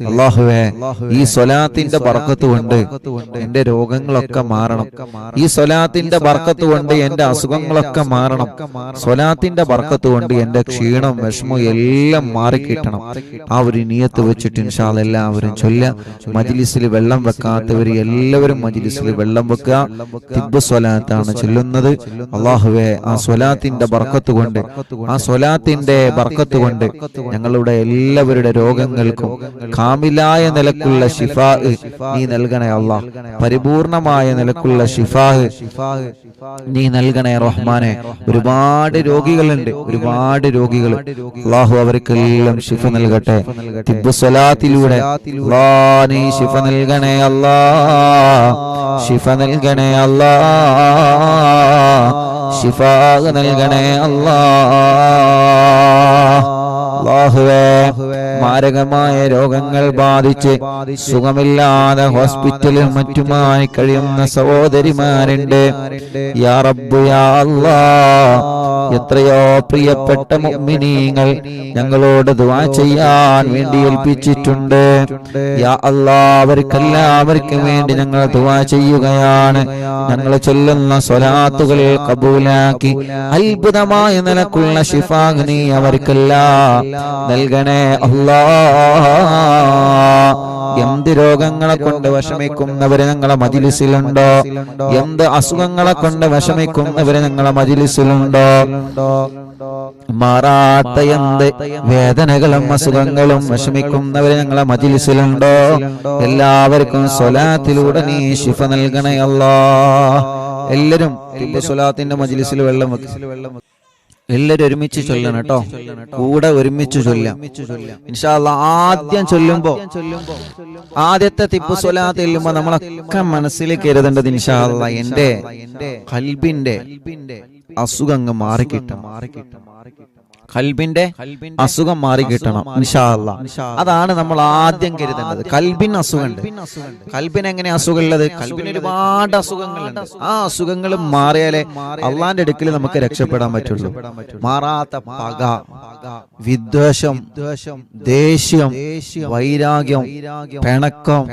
അല്ലാഹുവേ ഈ സ്വലാത്തിന്റെ ബർക്കത്ത് കൊണ്ട് എന്റെ രോഗങ്ങളൊക്കെ മാറണം. ഈ സ്വലാത്തിന്റെ ബർക്കത്ത് കൊണ്ട് എന്റെ അസുഖങ്ങളൊക്കെ മാറണം. സ്വലാത്തിന്റെ ബർക്കത്ത് കൊണ്ട് എന്റെ ക്ഷീണം വിഷമം എല്ലാം മാറിക്കിട്ടണം. ആ ഒരു നിയത്ത് വെച്ചിട്ട് ഇൻഷാ അല്ലാഹ് എല്ലാവരും ചൊല്ലുക. മജ്ലിസിൽ വെള്ളം വെക്കാത്തവർ എല്ലാവരും മജ്ലിസിൽ വെള്ളം വെക്കുക. തിബ്ബ് സ്വലാത്താണ് ചൊല്ലുന്നത്. അല്ലാഹുവേ ആ സ്വലാത്തിന്റെ ബർക്കത്ത് കൊണ്ട് ഞങ്ങളുടെ എല്ലാവരുടെ രോഗങ്ങൾക്കും കാമിലായ നിലക്കുള്ള ശിഫാ നീ നൽകണേ അല്ലാഹ്. പരിപൂർണമായ നിലക്കുള്ള ശിഫാ നീ നൽകണേ റഹ്മാനെ. ഒരുപാട് രോഗികളുണ്ട്, ഒരുപാട് രോഗികൾ. അല്ലാഹു അവർക്കെല്ലാം ശിഫ നൽകട്ടെ. തിബ്ബ് സ്വലാത്തിലൂടെ നീ ശിഫ നൽകണേ അല്ലാഹ്, ശിഫ നൽകണേ അല്ലാഹ്, ശിഫ നൽകണേ അല്ലാഹ്. അല്ലാഹുവേ മാരകമായ രോഗങ്ങൾ ബാധിച്ച് സുഖമില്ലാതെ ഹോസ്പിറ്റലിൽ മറ്റുമായി കഴിയുന്ന സഹോദരിമാരുണ്ട്. യാ റബ്ബ് യാ അല്ലാഹ്, എത്രയോ പ്രിയപ്പെട്ട മുഅ്മിനീങ്ങൾ ഞങ്ങളോട് ദുആ ചെയ്യാൻ വേണ്ടി ഏൽപ്പിച്ചിട്ടുണ്ട്. യാ അല്ലാഹ് അവർക്കെല്ലാവർക്കും വേണ്ടി ഞങ്ങൾ ദുആ ചെയ്യുകയാണ്. ഞങ്ങൾ ചൊല്ലുന്ന സ്വലാത്തുകൾ കബൂലാക്കി അത്ഭുതമായ നിലക്കുള്ള ശിഫാ നീ അവർക്കെല്ലാം നൽകണേ അല്ലാഹ്. എന്ത് രോഗങ്ങളെ കൊണ്ട് വിഷമിക്കുന്നവര് ഞങ്ങളെ മജ്ലിസിലുണ്ടോ? എന്ത് അസുഖങ്ങളെ കൊണ്ട് വിഷമിക്കുന്നവര് ഞങ്ങളെ മജ്ലിസിലുണ്ടോ? മാറാത്ത എന്ത് വേദനകളും അസുഖങ്ങളും വിഷമിക്കുന്നവര് ഞങ്ങളെ മജ്ലിസിലുണ്ടോ? എല്ലാവർക്കും സ്വലാത്തിലൂടെ നീ ശിഫ നൽകണേ അല്ലാഹ്. എല്ലാരും സ്വലാത്തിന്റെ മജ്ലിസിൽ വെള്ളം വെക്കും. എല്ലാരും ഒരുമിച്ച് ചൊല്ലണം കേട്ടോ, കൂടെ ഒരുമിച്ച് ചൊല്ലാം ഇൻഷാ അല്ലാഹ്. ആദ്യം ചൊല്ലുമ്പോ ആദ്യത്തെ തിബ്ബ് സ്വലാത്ത് ചൊല്ലുമ്പോ നമ്മളൊക്കെ മനസ്സിൽ കരുതേണ്ടത് ഇൻഷാ അല്ലാഹ് എന്റെ ഖൽബിന്റെ അസുഖങ്ങൾ മാറിക്കിട്ടും, ഖൽബിന്റെ അസുഖം മാറി കിട്ടണം ഇൻഷാ അല്ലാഹ്. അതാണ് നമ്മൾ ആദ്യം കരുതേണ്ടത്. ഖൽബിന് അസുഖമുണ്ട്. ഖൽബിന് എങ്ങനെ അസുഖമുള്ളത്? ഖൽബിന് ഒരുപാട് അസുഖങ്ങളുണ്ട്. ആ അസുഖങ്ങൾ മാറിയാലേ അള്ളാന്റെ അടുക്കൽ നമുക്ക് രക്ഷപ്പെടാൻ പറ്റുള്ളൂ. മാറാത്ത പക, വിദ്വേഷം, ദേഷ്യം, വൈരാഗ്യം, പിണക്കം,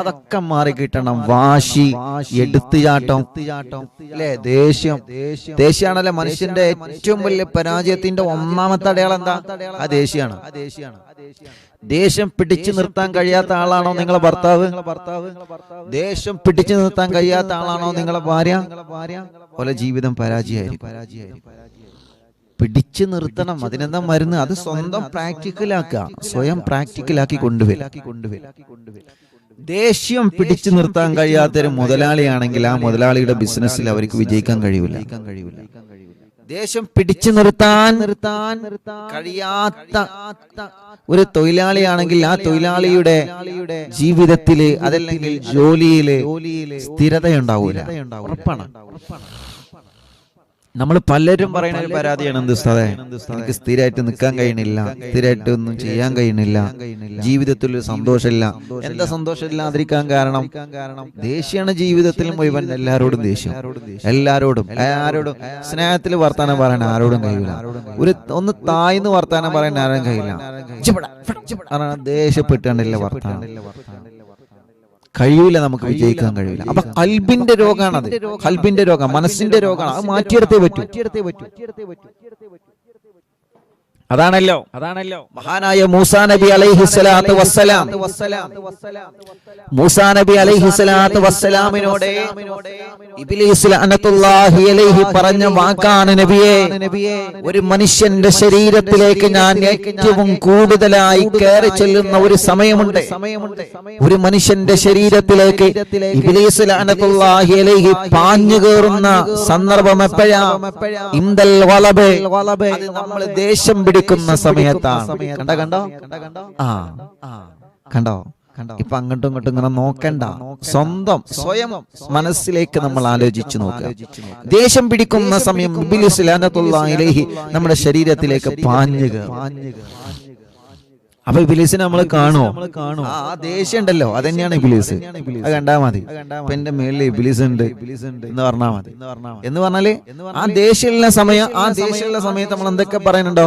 അതൊക്കെ മാറി കിട്ടണം. വാശി, എടുത്തുചാട്ടം, അല്ലേ? ദേഷ്യമാണല്ലോ മനുഷ്യന്റെ ഏറ്റവും വലിയ പരാജയത്തിന്റെ ഒന്നാമത്തെ അടയാളം എന്താ? ആ ദേഷ്യമാണ്. ദേഷ്യം പിടിച്ചു നിർത്താൻ കഴിയാത്ത ആളാണോ നിങ്ങളെ ഭർത്താവ്? ദേഷ്യം പിടിച്ചു നിർത്താൻ കഴിയാത്ത ആളാണോ നിങ്ങളെ ഭാര്യ? പോലെ ജീവിതം പരാജയമായിരിക്കും. പിടിച്ചു നിർത്തണം. അതിനെന്താ മരുന്ന്? അത് സ്വന്തം പ്രാക്ടിക്കലാക്കുക, സ്വയം പ്രാക്ടിക്കലാക്കി കൊണ്ടുവരും. ദേഷ്യം പിടിച്ചു നിർത്താൻ കഴിയാത്തൊരു മുതലാളിയാണെങ്കിൽ ആ മുതലാളിയുടെ ബിസിനസ്സിൽ അവർക്ക് വിജയിക്കാൻ കഴിയില്ല. ദേഷ്യം പിടിച്ചു നിർത്താൻ കഴിയാത്ത ഒരു തൊഴിലാളിയാണെങ്കിൽ ആ തൊഴിലാളിയുടെ ജീവിതത്തില് അതല്ലെങ്കിൽ ജോലിയില് സ്ഥിരതയുണ്ടാവൂല. ഉറപ്പാണ്. നമ്മൾ പലരും പറയുന്ന ഒരു പരാതിയാണ്, എന്ത് ഉസ്താദേ, എനിക്ക് സ്ഥിരമായിട്ട് നിൽക്കാൻ കഴിയണില്ല, സ്ഥിരമായിട്ട് ഒന്നും ചെയ്യാൻ കഴിയണില്ല, ജീവിതത്തിൽ ഒരു സന്തോഷമില്ല. എന്താ സന്തോഷമില്ലാതിരിക്കാൻ കാരണം? ദേഷ്യമാണ് ജീവിതത്തിൽ മുഴുവൻ. എല്ലാരോടും ദേഷ്യം, എല്ലാരോടും സ്നേഹത്തിൽ വർത്താനം പറയാൻ ആരോടും കഴിയില്ല. ഒന്ന് താഴ്ന്ന് വർത്താനം പറയാൻ ആരും കഴിയില്ല. ദേഷ്യപ്പെട്ടാണ്ടില്ല വർത്താനം കഴിയൂല, നമുക്ക് വിജയിക്കാൻ കഴിയില്ല. അപ്പൊ ഖൽബിന്റെ രോഗാണത്. ഖൽബിന്റെ രോഗം, മനസ്സിന്റെ രോഗമാണ്. അത് മാറ്റിയെടുത്തേ പറ്റൂ. അതാണല്ലോ മഹാനായ മൂസാ നബി അലൈഹിസ്സലാത്തു വസ്സലാം, മൂസാ നബി അലൈഹിസ്സലാത്തു വസ്സലാമിനോട് ഇബ്ലീസ് ലഅനത്തുല്ലാഹി അലൈഹി പറഞ്ഞ വാക്കാണ്, നബിയേ, ഒരു മനുഷ്യന്റെ ശരീരത്തിലേക്ക് ഞാൻ ഏറ്റവും കൂടുതലായി കയറി ചെല്ലുന്ന ഒരു സമയമുണ്ട്. ഒരു മനുഷ്യന്റെ ശരീരത്തിലേക്ക് ഇബ്ലീസ് ലഅനത്തുല്ലാഹി അലൈഹി പാഞ്ഞു കയറുന്ന സന്ദർഭം എപ്പോഴാ? ഇൻദൽ വലബ്, അത് നമ്മൾ ദേഷ്യം ക്കുന്ന സമയത്താണ്. കണ്ടോ? ഇപ്പൊ അങ്ങോട്ടും ഇങ്ങോട്ടും ഇങ്ങനെ നോക്കണ്ട, സ്വയം മനസ്സിലേക്ക് നമ്മൾ ആലോചിച്ചു നോക്കുക. ദേഷ്യം പിടിക്കുന്ന സമയം ഇബ്ലീസ് ലഅനത്തുല്ലാഹി അലൈഹി നമ്മുടെ ശരീരത്തിലേക്ക് പാഞ്ഞു കയറും. അപ്പൊ ഇബ്ലീസിനെ നമ്മൾ കാണുമോ? ആ ദേഷ്യം ഉണ്ടല്ലോ, അത് തന്നെയാണ് ഇബ്ലീസ്. അത് കണ്ടാ മതി. ഇപ്പൊ എന്റെ മേളിൽ ഇബ്ലീസ് ഉണ്ട് എന്ന് പറഞ്ഞാൽ മതി. എന്ന് പറഞ്ഞാല് ആ ദേഷ്യമുള്ള സമയത്ത് നമ്മൾ എന്തൊക്കെ പറയുന്നുണ്ടോ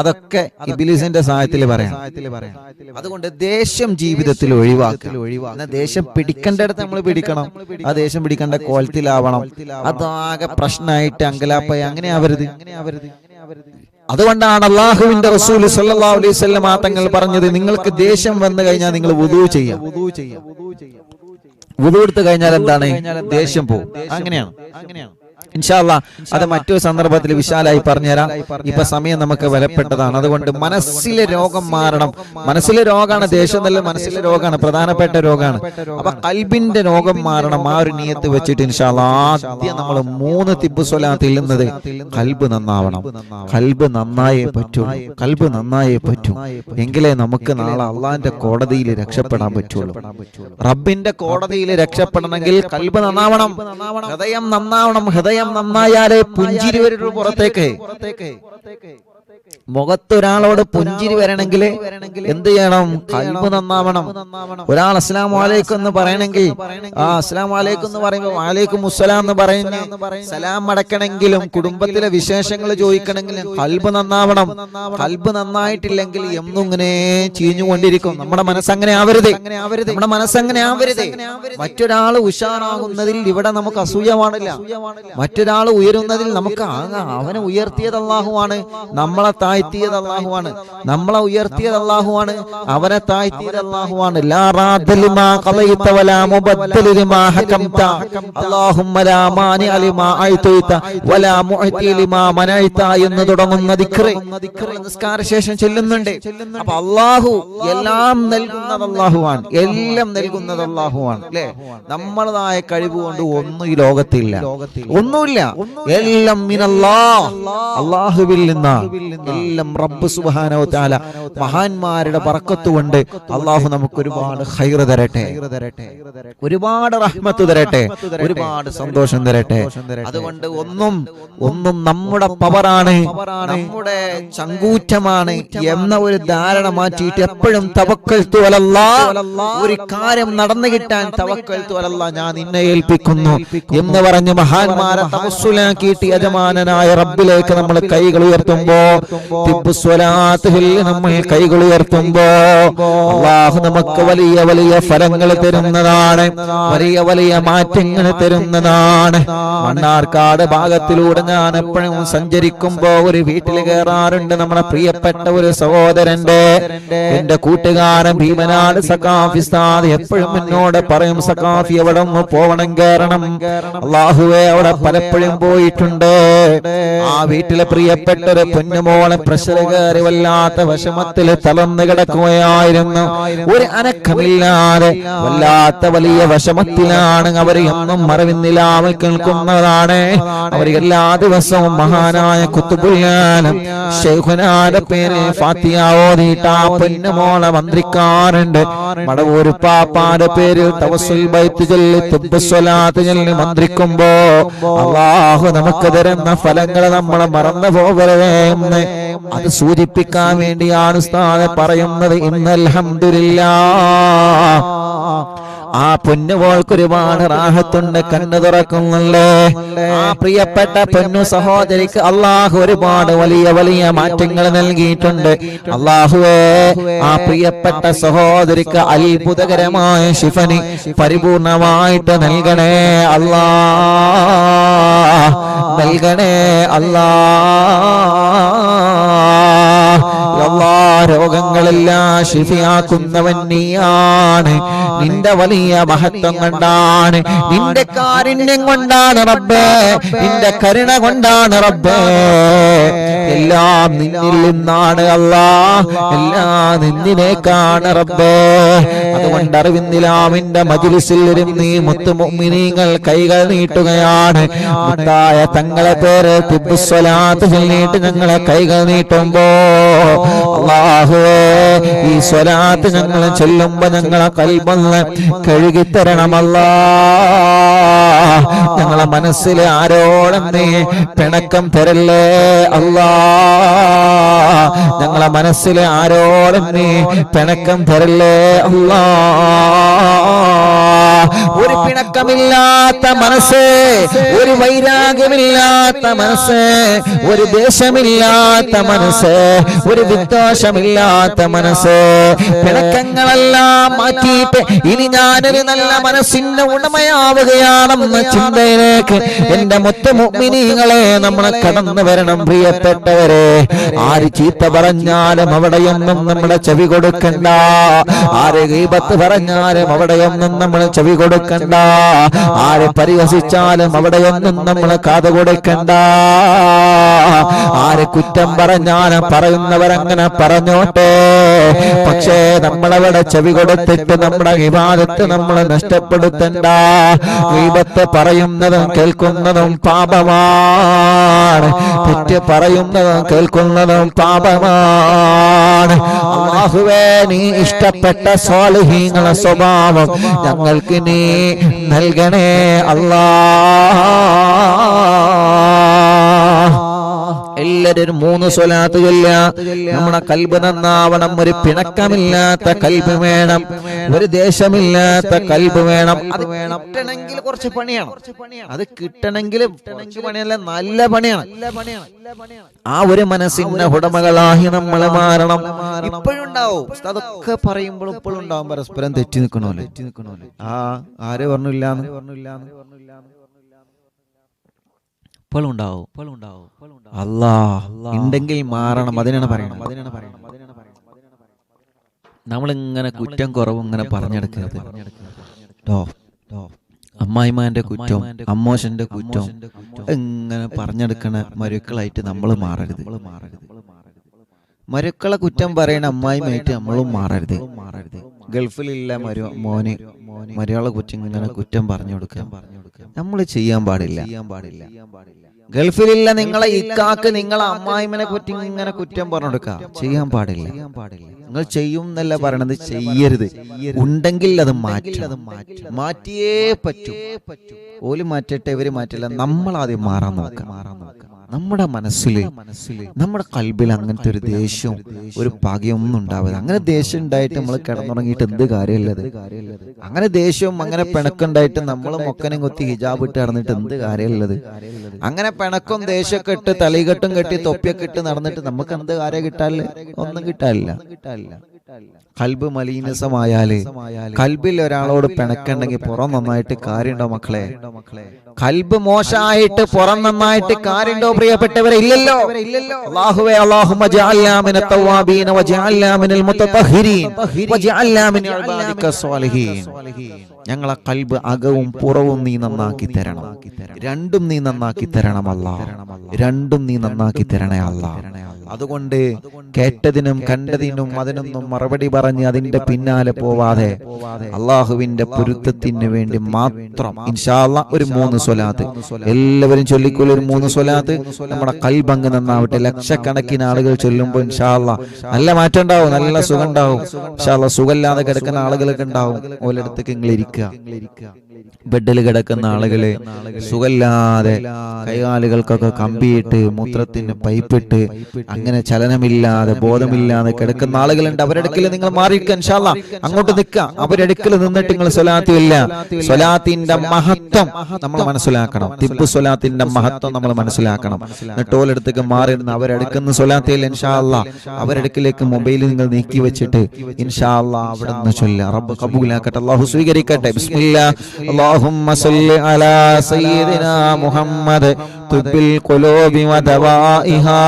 അതൊക്കെ ഇബ്ലീസിന്റെ സഹായത്തിൽ പറയാം. അതുകൊണ്ട് ദേഷ്യം ജീവിതത്തിൽ ഒഴിവാക്കുക. ദേഷ്യം പിടിക്കേണ്ടടുത്ത് നമ്മൾ പിടിക്കണം. ആ ദേഷ്യം പിടിക്കേണ്ട കോലത്തിലാവണം. അതാകെ പ്രശ്നമായിട്ട് അങ്കലാപ്പായി അങ്ങനെ ആവരുത്. അതുകൊണ്ടാണ് അല്ലാഹുവിന്റെ റസൂൽ സല്ലല്ലാഹു അലൈഹി വസല്ലം തങ്ങൾ പറഞ്ഞത്, നിങ്ങൾക്ക് ദേഷ്യം വന്നു കഴിഞ്ഞാൽ നിങ്ങൾ വുദൂ ചെയ്യാം. വുദൂ എടുത്തു കഴിഞ്ഞാൽ എന്താണ്? ദേഷ്യം പോകും. അങ്ങനെയാണ്. ഇൻഷാ അല്ലാഹ് അത് മറ്റൊരു സന്ദർഭത്തിൽ വിശാലായി പറഞ്ഞുതരാം. ഇപ്പൊ സമയം നമുക്ക് വിലപ്പെട്ടതാണ്. അതുകൊണ്ട് മനസ്സിലെ രോഗം മാറണം. മനസ്സിലെ രോഗമാണ് ദേഷ്യം, നല്ല മനസ്സിലെ രോഗമാണ്, പ്രധാനപ്പെട്ട രോഗമാണ്. അപ്പൊ ഖൽബിന്റെ രോഗം മാറണം. ആ ഒരു നിയത്ത് വെച്ചിട്ട് ഇൻഷാ അല്ലാഹ് ആദ്യം നമ്മൾ 3 തിബ്ബ് സ്വലാത്ത് ഇല്ലുന്നത് ഖൽബ് നന്നാവണം. ഖൽബ് നന്നായേ പറ്റൂ. എങ്കിലേ നമുക്ക് നാളെ അള്ളാന്റെ കോടതിയിൽ രക്ഷപ്പെടാൻ പറ്റുള്ളൂ. റബ്ബിന്റെ കോടതിയിൽ രക്ഷപ്പെടണമെങ്കിൽ ഖൽബ് നന്നാവണം, ഹൃദയം നന്നാവണം. ഹൃദയം നന്നായാലേ പുഞ്ചിരി വരൂ പുറത്തേക്ക്. മുഖത്തൊരാളോട് പുഞ്ചിരി വരണമെങ്കിൽ എന്ത് ചെയ്യണം? ഖൽബ് നന്നാവണം. ഒരാൾ അസ്സലാമു അലൈക്കും എന്ന് പറയണമെങ്കിൽ ആ അസ്സലാമു അലൈക്കും എന്ന് പറയുമ്പോൾ വഅലൈക്കും മുസ്സലാം എന്ന് പറയുന്ന സലാം മടക്കണമെങ്കിലും കുടുംബത്തിലെ വിശേഷങ്ങൾ ചോദിക്കണമെങ്കിലും ഖൽബ് നന്നാവണം. ഖൽബ് നന്നായിട്ടില്ലെങ്കിൽ എന്നും ഇങ്ങനെ ചീഞ്ഞുകൊണ്ടിരിക്കും. നമ്മുടെ മനസ്സങ്ങനെ ആവരുത്. മറ്റൊരാൾ ഉഷാറാകുന്നതിൽ ഇവിടെ നമുക്ക് അസൂയ പാടില്ല. മറ്റൊരാൾ ഉയരുന്നതിൽ നമുക്ക് അവനെ ഉയർത്തിയത് അല്ലാഹുവാണ്, നമ്മളെ താഴ്ത്തിയത് അല്ലാഹുവാണ്. നമ്മളെ ഉയർത്തിയത് അല്ലാഹുവാണ്, അവനെ താഴ്ത്തിയത് അല്ലാഹുവാണ്. ലാ റാദ ലിമാ ഖളൈത വലാ മുബദ്ദല ലിമാ ഹകംത അല്ലാഹുമ്മ ലാ മാനിഅ ലിമാ അഅതൈത വലാ മുഅതി ലിമാ മനഅത എന്ന് തുടങ്ങുന്ന ദിക്ർ നിസ്കാര ശേഷം ചൊല്ലുന്നുണ്ട്. അപ്പോൾ അല്ലാഹു എല്ലാം നൽകുന്നത് അല്ലാഹുവാണ്, എല്ലാം നൽകുന്നത് അല്ലാഹുവാണ്. അല്ലേ? നമ്മളതായ കഴിവ് കൊണ്ട് ഒന്നും ഈ ലോകത്തില്ല, ഒന്നുമില്ല. എല്ലാം മിനല്ലാഹ്, അല്ലാഹുവിൽ നിന്നാണ്. എല്ലാം റബ്ബ് സുബ്ഹാനഹു വ തആല മഹാന്മാരുടെ ബർക്കത്ത് കൊണ്ട് അല്ലാഹു നമുക്ക് ഒരുപാട് ഖൈർ തരട്ടെ, ഒരുപാട് റഹ്മത്ത് തരട്ടെ, ഒരുപാട് സന്തോഷം തരട്ടെ. അതുകൊണ്ട് ഒന്നും നമ്മുടെ പവറാണ്, നമ്മുടെ ചങ്കൂറ്റമാണ് എന്ന ഒരു ധാരണ മാറ്റിയിട്ട് എപ്പോഴും തവക്കൽതു അലല്ലാഹ്, ഒരു കാര്യം നടന്നു കിട്ടാൻ തവക്കൽതു അലല്ലാഹ്, ഞാൻ നിന്നെ ഏൽപ്പിക്കുന്നു എന്ന് പറഞ്ഞ് മഹാന്മാരെ തവസ്സുലാക്കിയിട്ട് യജമാനനായ റബ്ബിലേക്ക് നമ്മൾ കൈകൾ ഉയർത്തുമ്പോ, തിബ്ബ് സ്വലാത്തിൽ നമ്മൾ കൈകൾ ഉയർത്തുമ്പോ അല്ലാഹു നമുക്ക് വലിയ വലിയ ഫലങ്ങൾ തരുന്നതാണ്, വലിയ മാറ്റങ്ങൾ തരുന്നതാണ്. മണ്ണാർക്കാട് ഭാഗത്തിലൂടെ ഞാൻ എപ്പോഴും സഞ്ചരിക്കുമ്പോ ഒരു വീട്ടിൽ കയറാറുണ്ട്. നമ്മുടെ പ്രിയപ്പെട്ട ഒരു സഹോദരന്റെ, എന്റെ കൂട്ടുകാരൻ ഭീമനാട് സഖാഫി ഉസ്താദ് എപ്പോഴും എന്നോട് പറയും, സഖാഫി അവിടെ ഒന്ന് പോവണം, കയറണം. അല്ലാഹുവേ, അവിടെ പലപ്പോഴും പോയിട്ടുണ്ട്. ആ വീട്ടിലെ പ്രിയപ്പെട്ട ഒരു പൊന്നുമോളെ പ്രഷർ കയറി വല്ലാത്ത വിഷമത്തിൽ തളർന്നു കിടക്കുകയായിരുന്നു. ഒരു അനക്കമില്ലാതെ വല്ലാത്ത വലിയ വിഷമത്തിലാണ് അവർ. എന്നും മറവിന്നിലാവൽ കേൾക്കുന്നതാണ്. അവർ എല്ലാ ദിവസവും മഹാനായ ഖുത്ബുൽ ആലം ശൈഖുനാന്റെ പേര് ഫാത്തിഹ ഓതിയിട്ട് ആ പൊന്നുമോളെ മന്ത്രിക്കാറുണ്ട്. മടവൂർ പാപ്പാന്റെ പേരിൽ തവസ്സുൽ ബൈത്ത് ചൊല്ലി തിബ്ബ് സ്വലാത്ത് ചൊല്ലി മന്ത്രിക്കുമ്പോ അല്ലാഹു നമുക്ക് തരുന്ന ഫലങ്ങൾ നമ്മൾ മറന്നു പോകരുതേ എന്ന് അത് സൂചിപ്പിക്കാൻ വേണ്ടിയാണ് ഉസ്താദ് പറയുന്നത്. ഇന്നൽ ഹംദുലില്ലാഹ്, ആ പൊന്നുമോൾക്ക് ഒരുപാട് റാഹത്തുണ്ട്, കണ്ണു തുറക്കുന്നുണ്ട്. ആ പ്രിയപ്പെട്ട പൊന്നു സഹോദരിക്ക് അല്ലാഹു ഒരുപാട് വലിയ വലിയ മാറ്റങ്ങൾ നൽകിയിട്ടുണ്ട്. അല്ലാഹുവേ, ആ പ്രിയപ്പെട്ട സഹോദരിക്ക് അത്ഭുതകരമായ ശിഫനി പരിപൂർണമായിട്ട് നൽകണേ അല്ലാ, നൽകണേ അല്ലാ. രോഗങ്ങളെല്ലാം ശിഫിയാക്കുന്നവൻ നീയാണ്. നിന്റെ വലിയ മഹത്വം കൊണ്ടാണ്, നിന്റെ കാരുണ്യം കൊണ്ടാണ് റബ്ബേ, നിന്റെ കരുണ കൊണ്ടാണ് റബ്ബേ. എല്ലാം നിന്നിൽ നിന്നാണ് അല്ലാഹ്, എല്ലാം നിന്നിലേക്കാണ് റബ്ബേ. അതുകൊണ്ട് അറിവിന്ദിലാമിന്റെ മജ്ലിസിൽ ഇരുന്ന് ഈ മുത്തു മുഅ്മിനീങ്ങൾ കൈകൾ നീട്ടുകയാണ്. മുത്തായ തങ്ങളെ പേര് തിബ്ബ് സ്വലാത്ത് ചൊല്ലിയിട്ട് ഞങ്ങളെ കൈകൾ നീട്ടുമ്പോ അല്ലാഹുവേ, ഈ സ്വലാത്ത് ഞങ്ങൾ ചൊല്ലുമ്പോ ഞങ്ങളെ ഖൽബൊന്ന് കഴുകിത്തരണമല്ലാ. ഞങ്ങളെ മനസ്സിൽ ആരോടും നീ പിണക്കം തരല്ലേ അല്ലാ. ഞങ്ങളെ മനസ്സിൽ ആരോടും നീ പിണക്കം തരല്ലേ അല്ലാ. ഒരു പിണക്കമില്ലാത്ത മനസ്സ്, ഒരു വൈരാഗ്യമില്ലാത്ത മനസ്സ്, ഒരു ദേശമില്ലാത്ത മനസ്സ്, ഒരു വിദ്വേഷമില്ലാത്ത മനസ്സ്, പിണക്കങ്ങളെല്ലാം മാറ്റിയിട്ട് ഇനി ഞാനൊരു നല്ല മനസ്സിന്റെ ഉടമയാവുകയാണെന്ന ചിന്തയിലേക്ക് എന്റെ മൊത്ത മുഅ്മിനീങ്ങളെ നമ്മൾ കടന്നു വരണം. പ്രിയപ്പെട്ടവരെ, ആര് ചീത്ത പറഞ്ഞാലും അവിടെയൊന്നും നമ്മുടെ ചെവി കൊടുക്കണ്ട. ആര് ഗീബത്ത് പറഞ്ഞാലും അവിടെയൊന്നും നമ്മൾ ചെവി കൊടുക്കണ്ട. ആര് പരിഹസിച്ചാലും അവിടെയൊന്നും നമ്മൾ കാത് കൊടുക്കണ്ട. ആര് കുറ്റം പറഞ്ഞാലും പറയുന്നവരങ്ങനെ പറഞ്ഞോട്ടെ. പക്ഷേ നമ്മളവിടെ ചെവി കൊടുത്തിട്ട് നമ്മുടെ ഇബാദത്ത് നമ്മൾ നഷ്ടപ്പെടുത്തണ്ട. ഗീബത്ത് പറയുന്നതും കേൾക്കുന്നതും പാപമാണ്. തെറ്റ് പറയുന്നതും കേൾക്കുന്നതും പാപമാണ്. അല്ലാഹുവേ, നീ ഇഷ്ടപ്പെട്ട സ്വാലിഹീങ്ങളെ സ്വഭാവം ഞങ്ങൾക്ക് നീ നൽകണേ അല്ലാ. എല്ലാവരും 3 സ്വലാത്ത് ചൊല്ലുക. നമ്മുടെ കൽബ് നന്നാവണം. ഒരു പിണക്കമില്ലാത്ത കൽബ് വേണം, ഒരു ദേശമില്ലാത്ത കൽബ് വേണം. അത് കിട്ടണമെങ്കിൽ കുറച്ച് പണിയാണ്. അത് കിട്ടണമെങ്കിൽ കുറച്ച് പണിയല്ല, നല്ല പണിയാണ്. ആ ഒരു മനസ്സിന്റെ ഉടമകളായി നമ്മൾ മാറണം. ഇപ്പോഴും ഉണ്ടാവും, അതൊക്കെ പറയുമ്പോൾ ഇപ്പോഴും ഉണ്ടാവും പരസ്പരം തെറ്റി നിൽക്കണോല്ലേ. ആര് പറഞ്ഞില്ലാന്ന് ഇപ്പോഴും ഉണ്ടാവും. അല്ലാ ഉണ്ടെങ്കിൽ മാറണം. അതിനാണ് പറയണം. നമ്മളിങ്ങനെ കുറ്റം കുറവും ഇങ്ങനെ പറഞ്ഞെടുക്കരുത്. അമ്മായിമാന്റെ കുറ്റം, അമ്മോശന്റെ കുറ്റം ഇങ്ങനെ പറഞ്ഞെടുക്കണ മരുക്കളായിട്ട് നമ്മൾ മാറരുത്. മരുക്കളെ കുറ്റം പറയണ അമ്മായിമായിട്ട് നമ്മളും മാറരുത്. ഗൾഫിലുള്ള മോന് മരുയാളെ കുറ്റം ഇങ്ങനെ കുറ്റം പറഞ്ഞു കൊടുക്കാൻ നമ്മൾ ചെയ്യാൻ പാടില്ല. ഗൾഫിലുള്ള നിങ്ങളെ ഇക്കാക്ക് നിങ്ങളെ അമ്മായിമനെ കുറ്റി ഇങ്ങനെ കുറ്റം പറഞ്ഞു കൊടുക്കാം, ചെയ്യാൻ പാടില്ല. നിങ്ങൾ ചെയ്യും എന്നല്ല പറയണത്, ചെയ്യരുത്. ഉണ്ടെങ്കിൽ അത് മാറ്റിയേ പറ്റൂ. ഓല് മാറ്റട്ടെ, ഇവര് മാറ്റില്ല, നമ്മൾ ആദ്യം മാറാൻ നോക്കാം. നമ്മുടെ മനസ്സിൽ, നമ്മുടെ കൽബിൽ അങ്ങനത്തെ ഒരു ദേഷ്യവും ഒരു പകയൊന്നും ഉണ്ടാവരുത്. അങ്ങനെ ദേഷ്യം ഉണ്ടായിട്ട് നമ്മൾ കിടന്നുറങ്ങിയിട്ട് എന്ത് കാര്യമുള്ളത്? അങ്ങനെ ദേഷ്യവും അങ്ങനെ പിണക്കുണ്ടായിട്ട് നമ്മൾ മൊക്കനും കൊത്തി ഹിജാബ് ഇട്ട് നടന്നിട്ട് എന്ത് കാര്യമുള്ളത്? അങ്ങനെ പിണക്കും ദേഷ്യമൊക്കെ ഇട്ട് തലകെട്ടും കെട്ടി തൊപ്പിയൊക്കെ ഇട്ട് നടന്നിട്ട് നമുക്ക് എന്ത് കാര്യം കിട്ടാനില്ല? ഒന്നും കിട്ടാനില്ല. കൽബ് മലീനസമായാല്, കൽബിൽ ഒരാളോട് പിണക്കുണ്ടെങ്കിൽ പുറം നന്നായിട്ട് കാര്യമുണ്ടോ മക്കളെ? കൽബ് മോശമായിട്ട് പുറം നന്നായിട്ട് കാര്യമുണ്ടോ പ്രിയപ്പെട്ടവരെ? ഇല്ലല്ലോ. അല്ലാഹുവേ, അല്ലാഹുമ്മ ജഅൽനാ മിനൽ തവ്വാബീന വജഅൽനാ മിനൽ മുതതഹിരീൻ വജഅൽനാ മിൻ ഇബാദിക സ്വാലിഹീൻ. ഞങ്ങളെ കൽബ് അകവും പുറവും നീ നന്നാക്കി തരണം. രണ്ടും നീ നന്നാക്കി തരണം അല്ലാഹ്. രണ്ടും നീ നന്നാക്കി തരണേ അല്ലാഹ്. അതുകൊണ്ട് കേട്ടതിനും കണ്ടതിനും അതിനൊന്നും മറുപടി പറഞ്ഞ് അതിന്റെ പിന്നാലെ പോവാതെ അള്ളാഹുവിന്റെ പൊരുത്തത്തിന് വേണ്ടി മാത്രം ഇൻഷാ അല്ലാഹ് ഒരു 3 സ്വലാത്ത് എല്ലാവരും ചൊല്ലിക്കൊള്ളു. ഒരു 3 സ്വലാത്ത് നമ്മുടെ കൽബങ്ങ് നന്നാവട്ടെ. ലക്ഷക്കണക്കിന് ആളുകൾ ചൊല്ലുമ്പോൾ ഇൻഷാ അല്ലാഹ് നല്ല മാറ്റം ഉണ്ടാവും, നല്ല സുഖം ഉണ്ടാവും. ഇൻഷാ അല്ലാഹ് സുഖമില്ലാതെ കിടക്കുന്ന ആളുകളൊക്കെ ഉണ്ടാവും. ഓരോടത്തേക്ക് നിങ്ങൾ ഇരിക്കുക. ബെഡിൽ കിടക്കുന്ന ആളുകള് സുഖമില്ലാതെ കൈകാലുകൾക്കൊക്കെ കമ്പിയിട്ട് മൂത്രത്തിന് പൈപ്പിട്ട് അങ്ങനെ ചലനമില്ലാതെ ബോധമില്ലാതെ കിടക്കുന്ന ആളുകളുണ്ട്. അവരെടുക്കൽ നിങ്ങൾ മാറിയിരിക്കുക. ഇൻഷാ അല്ലാഹ് അങ്ങോട്ട് നിൽക്കുക. അവരെടുക്കൽ നിന്നിട്ട് നിങ്ങൾ സ്വലാത്ത് ഇല്ല. സ്വലാത്തിന്റെ മഹത്വം നമ്മൾ മനസ്സിലാക്കണം. തിബ് സ്വലാത്തിന്റെ മഹത്വം നമ്മൾ മനസ്സിലാക്കണം. എന്നിട്ട് ഓലെടുത്തേക്ക് മാറിയിരുന്ന് അവരെടുക്കുന്ന സ്വലാത്തിൽ ഇൻഷാ അല്ലാഹ് അവരെടുക്കിലേക്ക് മൊബൈൽ നിങ്ങൾ നീക്കി വെച്ചിട്ട് ഇൻഷാ അല്ലാഹ് അവിടെ നിന്ന് ചൊല്ലുക. റബ്ബ് ഖബൂലാക്കട്ടെ, അല്ലാഹു സ്വീകരിക്കട്ടെ. ബിസ്മില്ലാഹ്. اللهم صل على سيدنا محمد طب القلوب ودوائها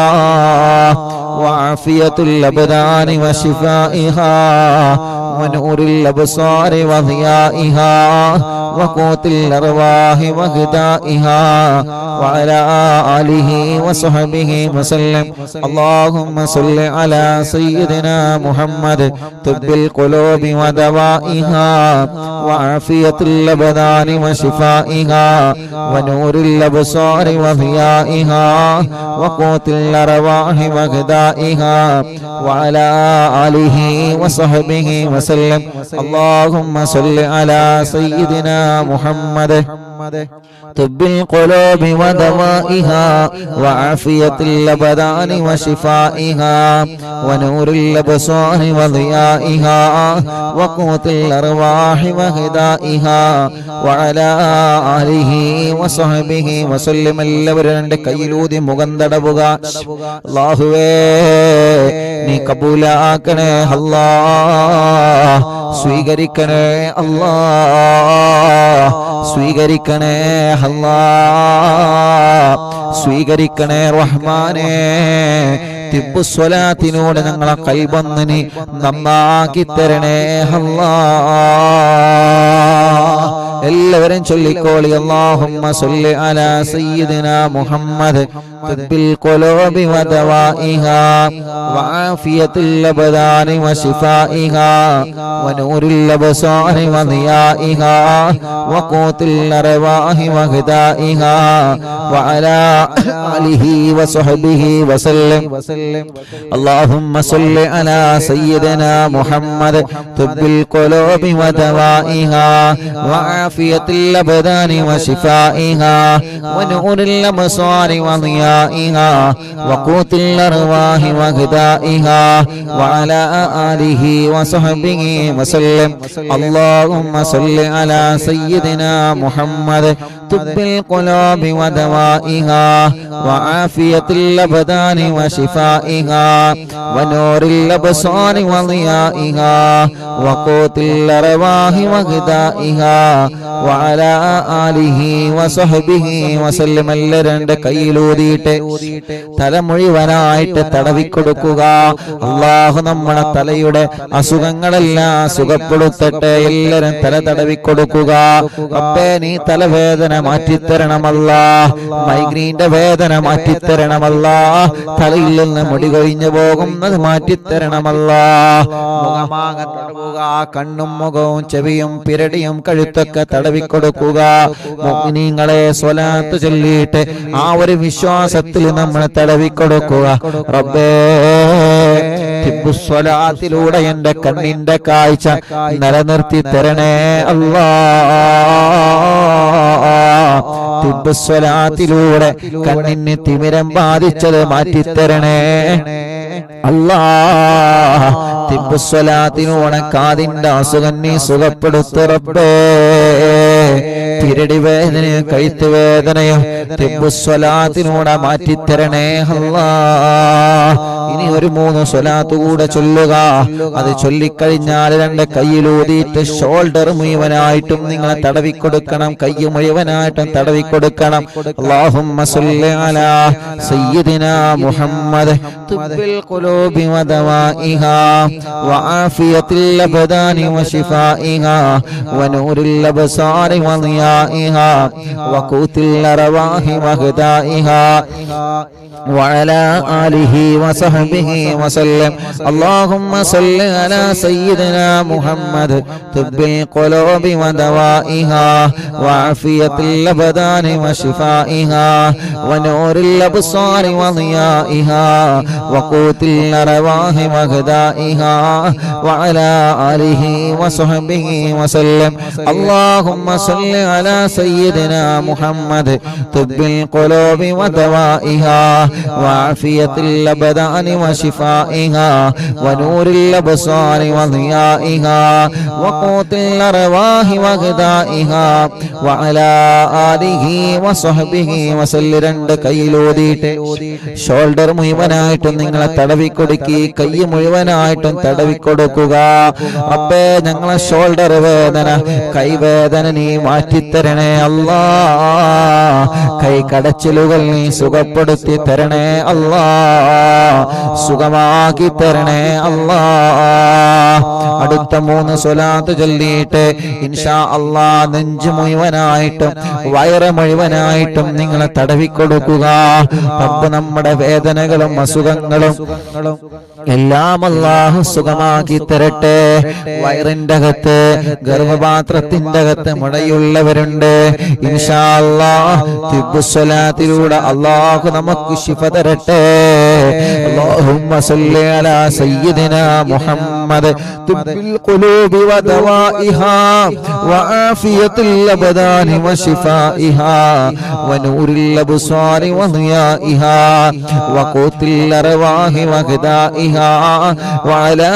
وعافية الأبدان وشفائها ونور الأبصار وضيائها وقوت الأرواح وغذائها وعلى آله وصحبه وسلم. اللهم صل على سيدنا محمد طب القلوب ودوائها وعافية الأبدان وشفائها ونور الأبصار وضيائها وقوت الأرواح وغذائها وعلى آله وصحبه وسلم. اللهم صل على سيدنا محمد طب القلوب ودوائها وعافية الأبدان وشفائها ونور الأبصار وضيائها وقوت الأرواح وغذائها وعلى آله وصحبه وسلم. എല്ലാവരും എൻ്റെ കയ്യിലൂതി മുഖം തടവുക. അല്ലാഹുവേ നീ കബൂലാക്കണേ അല്ലാഹ്, സ്വീകരിക്കണേ അല്ലാഹ്, സ്വീകരിക്കണേ അല്ലാഹ്, സ്വീകരിക്കണേ റഹ്മാനേ. തിബ്ബുസ്വലാത്തിനോട് ഞങ്ങളെ ഖൽബൊന്ന് നീ നന്നാക്കി തരണേ അല്ലാഹ്. എല്ലാവരും ചൊല്ലിക്കോളി. അല്ലാഹുമ്മ സ്വല്ലി അലാ സയ്യിദിനാ മുഹമ്മദ് തിബ്ബിൽ ഖുലൂബി വദവാഇഹാ വആഫിയത്തുൽ അബ്ദാനി വശിഫാഇഹാ വനൂറുൽ അബ്സാരി വദിയാഇഹാ വഖൂത്തുൽ അർവാഹി വഹിദാഇഹാ വഅലാ ആലിഹി വസഹ്ബിഹി വസല്ലം. اللهم صل على سيدنا محمد طب القلوب ودوائها وعافية الأبدان وشفائها ونور الأبصار وضيائها وقوت الأرواح وغذائها وعلى آله وصحبه وسلم. اللهم صل على سيدنا محمد طب القلوب ودوائها وعافية الأبدان وشفائها ونور الأبصار وضيائها وقوت الأرواح وغذائها وعلى آله وصحبه وسلم. എല്ലാവരുടെ കയ്യിലൂതിയിട്ട് തല മുഴുവനായിട്ട് തടവിക്കൊടുക്കുക. അല്ലാഹു നമ്മുടെ തലയുടെ അസുഖങ്ങളെല്ലാം സുഖപ്പെടുത്തട്ടെ. എല്ലാവരും തല തടവിക്കൊടുക്കുക. റബ്ബേ നീ തലവേദന മാറ്റിത്തരണമല്ലാ, മൈഗ്രീന്റെ വേദന മാറ്റിത്തരണമല്ലാ, തലയിൽ നിന്ന് മുടി കൊഴിഞ്ഞു പോകുന്നത് മാറ്റിത്തരണമല്ലാ. മുഖമാകെ തടവുക. കണ്ണും മുഖവും ചെവിയും പിരടിയും കഴുത്തൊക്കെ തടവിക്കൊടുക്കുക. മുഅ്മിനീങ്ങളെ സ്വലാത്ത് ചൊല്ലിയിട്ട് ആ ഒരു വിശ്വാസത്തിൽ നമ്മൾ തടവിക്കൊടുക്കുക. റബ്ബേ തിബ്ബുസ്വലാത്തിലൂടെ എന്റെ കണ്ണിന്റെ കാഴ്ച നിലനിർത്തി തരണേ അല്ലാഹ്. തിബ്ബുസ്വലാത്തിലൂടെ കണ്ണിന് തിമിരം ബാധിച്ചത് മാറ്റിത്തരണേ അല്ലാഹ്. തിബ്ബുസ്വലാത്തിലൂടെ കാതിന്റെ അസുഖം നീ സുഖപ്പെടുത്തു റബ്ബേ. പിരടി വേദനയും കഴുത്ത് വേദനയും തിബ്ബുസ്വലാത്തിലൂടെ മാറ്റിത്തരണേ അല്ലാഹ്. ഇനി ഒരു 3 സ്വലാത്ത് കൂടെ ചൊല്ലുക. അത് ചൊല്ലിക്കഴിഞ്ഞാൽ 2 കയ്യിലൂതിയിട്ട് ഷോൾഡർ മുഴുവനായിട്ടും നിങ്ങളെ തടവിക്കൊടുക്കണം. കൈ മുഴുവനായിട്ടും തടവിക്കൊടുക്കണം. അല്ലാഹുമ്മ സ്വല്ലി അലാ സയ്യിദിനാ മുഹമ്മദ് തുബ്ബിൽ ഖുലൂബി വദവാഇഹാ വആഫിയത്തുൽ അബ്ദാനി വശിഫാഇഹാ വനൂറുൽ അബ്സാരി വദിയാഇഹാ വഖൂത്തുൽ അർവാഹി വഹദാഇഹാ وعلى آله وصحبه وسلم. اللهم صل على سيدنا محمد طب القلوب ودوائها وعافية الأبدان وشفائها ونور الأبصار وضيائها وقوت الأرواح وغذائها وعلى آله وصحبه وسلم. اللهم صل على سيدنا محمد طب القلوب ودوائها وعافية الأبدان وشفائها ونور الأبصار وضيائها وقوت الأرواح وغذائها وعلى آله وصحبه وسلم. 2 കയ്യിലൂതിയിട്ട് ഷോൾഡർ മുഴുവനായിട്ടും നിങ്ങളെ തടവിക്കൊടുക്കി. കൈ മുഴുവനായിട്ടും തടവിക്കൊടുക്കുക. റബ്ബേ ഞങ്ങളെ ഷോൾഡർ വേദന കൈവേദന നീ മാറ്റിത്തരണേ അല്ലാഹ്. കൈ കടച്ചിലുകൾ നീ സുഖപ്പെടുത്തി തരണേ അല്ലാഹ്. സുഖമാക്കി തരണേ അല്ലാഹ്. അടുത്ത 3 സ്വലാത്ത് ചൊല്ലിയിട്ട് ഇൻഷാ അല്ലാഹ് നെഞ്ച് മുഴുവനായിട്ടും വയറ് മുഴുവനായിട്ടും നിങ്ങളെ തടവിക്കൊടുക്കുക. റബ്ബ് നമ്മുടെ വേദനകളും അസുഖങ്ങളും എല്ലാം അല്ലാഹു സുഖമാക്കി തരട്ടെ. വയറിന്റെ അകത്ത് ഗർഭപാത്രത്തിന്റെ അകത്ത് മുടയുള്ളവരുണ്ട്. ഇൻഷാ അല്ലാഹ് തിബ്ബുസ്വലാത്തിലൂടെ അല്ലാഹു നമുക്ക് ശിഫ തരട്ടെ. അല്ലാഹുമ്മ സ്വല്ലി അലാ സയ്യിദിനാ മുഹമ്മദ് തുബ്ബിൽ ഖുലൂബി വദവാഇഹാ وعافية الأبدان وشفائها ونور الأبصار وضيائها وقوت الأرواح وغذائها وعلى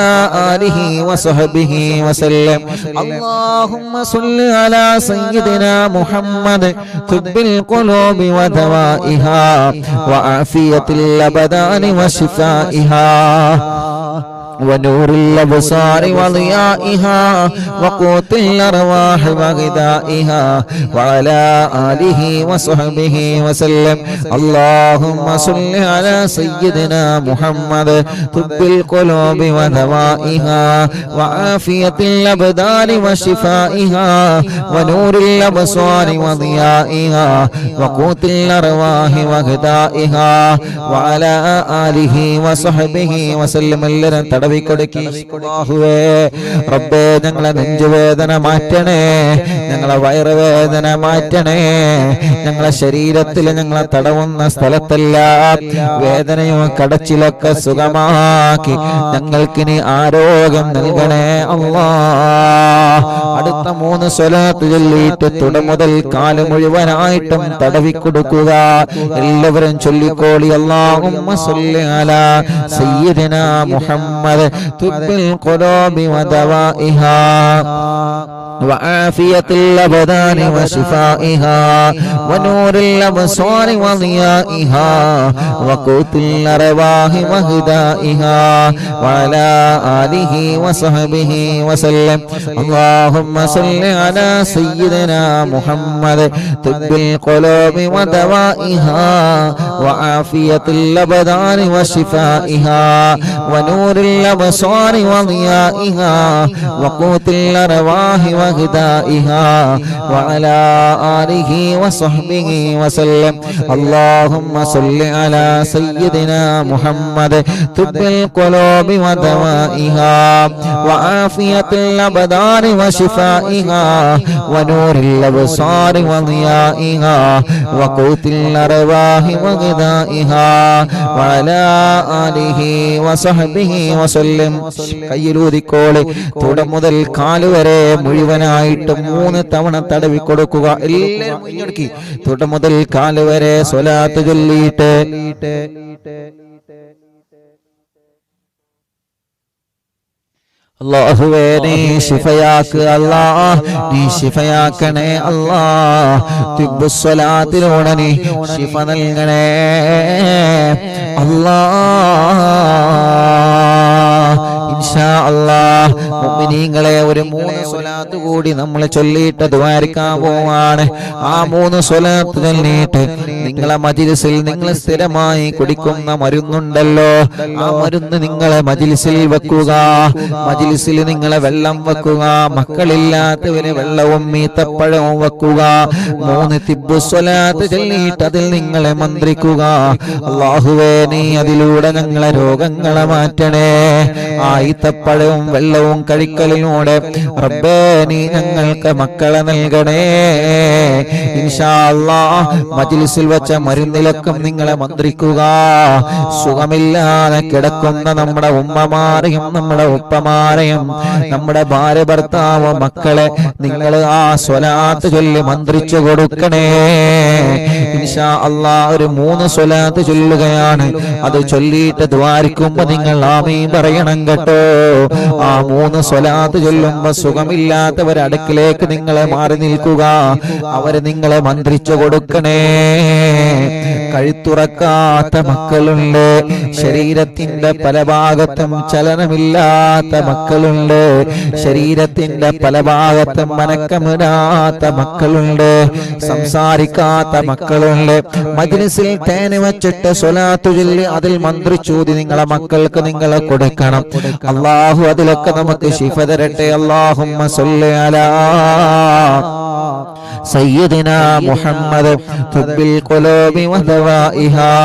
آله وصحبه وسلم. اللهم صل على سيدنا محمد طب القلوب ودوائها وعافية الأبدان وشفائها ونور الأبصار وضيائها وقوت الأرواح وغذائها وعلى آله وصحبه وسلم. اللهم صل على سيدنا محمد طب القلوب ودوائها وعافية الأبدان وشفائها ونور الأبصار وضيائها وقوت الأرواح وغذائها وعلى آله وصحبه وسلم. അല്ലാഹുവേ റബ്ബേ ഞങ്ങളെ നെഞ്ചുവേദന മാറ്റണേ, ഞങ്ങളെ വയറുവേദന മാറ്റണേ, ഞങ്ങളെ ശരീരത്തിൽ ഞങ്ങളെ തടവുന്ന സ്ഥലത്തെല്ലാം വേദനയും കടച്ചിലൊക്കെ സുഖമാക്കി ഞങ്ങൾക്കിനി ആരോഗ്യം നൽകണേ അല്ലാഹ്. അടുത്ത 3 സ്വലാത്ത് ചൊല്ലിയിട്ട് തുടമുതൽ കാല് മുഴുവനായിട്ടും തടവിക്കൊടുക്കുക. എല്ലാവരും ചൊല്ലിക്കോളി. അല്ലാഹുമ്മ സ്വല്ലി അലാ സയ്യിദിനാ മുഹമ്മദ് തുബ്ബിൽ ഖുലൂബി വദവാഇഹാ وعافية الأبدان وشفائها ونور الأبصار وضيائها وقوت الأرواح وغذائها وعلى آله وصحبه وسلم. اللهم صل على سيدنا محمد طب القلوب ودوائها وعافية الأبدان وشفائها ونور الأبصار وضيائها وقوت الأرواح وغذائها وعلى آله وصحبه وسلم. اللهم صل على سيدنا محمد طب القلوب ودوائها وعافية الأبدان وشفائها ونور الأبصار وضيائها وقوت الأرواح وغذائها وعلى آله وصحبه وسلم. കയ്യിലൂതിക്കോളെ തുടം മുതൽ കാല് വരെ മുഴുവനായിട്ട് 3 തവണ തടവി കൊടുക്കുക. എല്ലാവരും മുന്നോക്കി തുടം മുതൽ കാല് വരെ സ്വലാത്ത് ചൊല്ലിയിട്ട് അല്ലാഹുവേ നീ ശിഫയാക്ക് അല്ലാഹ്, നീ ശിഫയാക്കണേ അല്ലാഹ്. തിബ്ബുസ് സ്വലാത്തിലൂടെ നീ ശിഫ നൽകണേ അല്ലാഹ്. ഇൻഷാ അല്ലാഹ് മുഅ്മിനീങ്ങളെ ഒരു 3 സ്വലാത്ത് കൂടി നമ്മൾ ചൊല്ലിയിട്ട് ദുആരിക്കാൻ പോവാണ്. ആ 3 സ്വലാത്ത് ചൊല്ലിയിട്ട് നിങ്ങളെ മജ്ലിസിൽ നിങ്ങൾ സ്ഥിരമായി കുടിക്കുന്ന മരുന്നുണ്ടല്ലോ, ആ മരുന്ന് നിങ്ങളെ മജ്ലിസിൽ വെക്കുക. മജ്ലിസിൽ നിങ്ങളെ വെള്ളം വെക്കുക. മക്കളില്ലാത്തവരെ വെള്ളവും ഈത്തപ്പഴവും വെക്കുക. 3 തിബ്ബു സ്വലാത്ത് ചൊല്ലിയിട്ട് അതിൽ നിങ്ങളെ മന്ത്രിക്കുക. അല്ലാഹുവേ നീ അതിലൂടെ ഞങ്ങളെ രോഗങ്ങളെ മാറ്റണേ. ആ ഈത്തപ്പഴവും വെള്ളവും കഴിക്കലിലൂടെ റബ്ബേ നീ ഞങ്ങൾക്ക് മക്കളെ നൽകണേ ഇൻഷാ അല്ലാഹ്. മജ്ലിസിൽ വെച്ച മരുന്നിലൊക്കെ നിങ്ങളെ മന്ത്രിക്കുക. സുഖമില്ലാതെ കിടക്കുന്ന നമ്മുടെ ഉമ്മമാരെയും നമ്മുടെ ഉപ്പമാരെയും നമ്മുടെ ഭാര്യ ഭർത്താവ് മക്കളെ നിങ്ങൾ ആ സ്വലാത്ത് ചൊല്ലി മന്ത്രിച്ചു കൊടുക്കണേ ഇൻഷാ അല്ലാഹ്. ഒരു 3 സ്വലാത്ത് ചൊല്ലുകയാണ്. അത് ചൊല്ലിയിട്ട് ദ്വാരിക്കുമ്പോ നിങ്ങൾ ആമീൻ പറയണം കേട്ടോ. ആ 3 സ്വലാത്ത് ചൊല്ലുമ്പോ സുഖമില്ലാത്തവർ അടുക്കിലേക്ക് നിങ്ങളെ മാറി നിൽക്കുക. അവരെ നിങ്ങളെ മന്ത്രിച്ചു കൊടുക്കണേ. കഴുത്തുറക്കാത്ത മക്കളുണ്ട്, ശരീരത്തിന്റെ പല ഭാഗത്തും ചലനമില്ലാത്ത മക്കളുണ്ട്, ശരീരത്തിന്റെ പല ഭാഗത്തും മനക്കമിടാത്ത മക്കളുണ്ട്, സംസാരിക്കാത്ത മക്കളുണ്ട്. മജ്ലിസിൽ തേന് വെച്ചിട്ട് സ്വലാത്ത് ചൊല്ലി അതിൽ മന്ത്രിച്ചൂതി നിങ്ങളെ മക്കൾക്ക് നിങ്ങളെ കൊടുക്കണം. അല്ലാഹു അതിലൊക്കെ നമുക്ക് ശിഫ തരട്ടെ. അല്ലാഹുമ്മ സ്വല്ലി അലാ سيدنا محمد طب القلوب ودوائها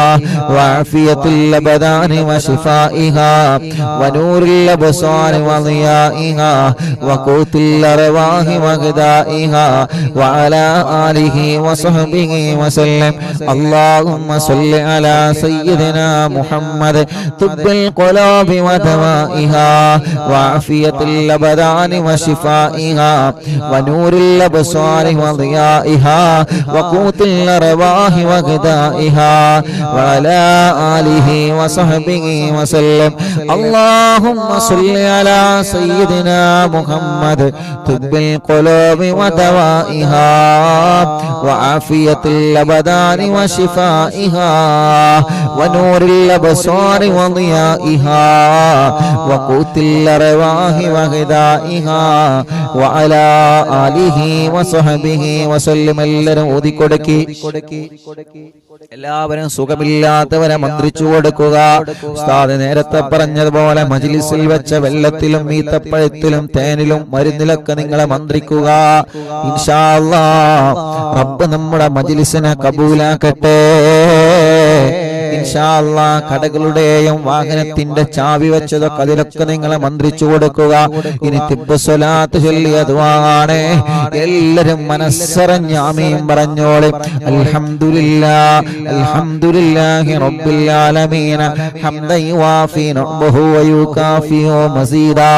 وعافية الأبدان وشفائها ونور الأبصار وضيائها وقوت الأرواح وغذائها وعلى آله وصحبه وسلم. اللهم صل على سيدنا محمد طب القلوب ودوائها وعافية الأبدان وشفائها ونور الأبصار وضيائها وقوت الأرواح وغذائها وعلى آله وصحبه وسلم. اللهم صل على سيدنا محمد طب القلوب ودوائها وعافية الأبدان وشفائها ونور الأبصار وضيائها وقوت الأرواح وغذائها وعلى آله وصحبه وسلم. എല്ലാവരും ഓതിക്കൊടുക്കി. എല്ലാവരും സുഖമില്ലാത്തവരെ മന്ത്രിച്ചു കൊടുക്കുക. ഉസ്താദ് നേരത്തെ പറഞ്ഞതുപോലെ മജ്ലിസിൽ വെച്ച വെള്ളത്തിലും ഈത്തപ്പഴത്തിലും തേനിലും മരുന്നിലൊക്കെ നിങ്ങളെ മന്ത്രിക്കുക. ഇൻഷാ അല്ലാഹ് റബ്ബ് നമ്മുടെ മജ്ലിസിനെ കബൂലാക്കട്ടെ. ഇൻഷാ അല്ലാഹ് കടകളുടെയും വാഹനത്തിന്റെ ചാവി വെച്ചതൊക്കെ അതിലൊക്കെ നിങ്ങളെ മന്ത്രിച്ചു കൊടുക്കുക. ഇനി തിബ്ബ് സ്വലാത്ത് ചൊല്ലിയ ദുആണ്. എല്ലാവരും മനസ്സറിഞ്ഞ് ആമീൻ പറഞ്ഞോളി. അൽഹംദുലില്ലാഹ് അൽഹംദുലില്ലാഹി റബ്ബിൽ ആലമീൻ ഹംദൻ യുവാഫി നിഅമഹു വയുകാഫിഉ മസീദാ.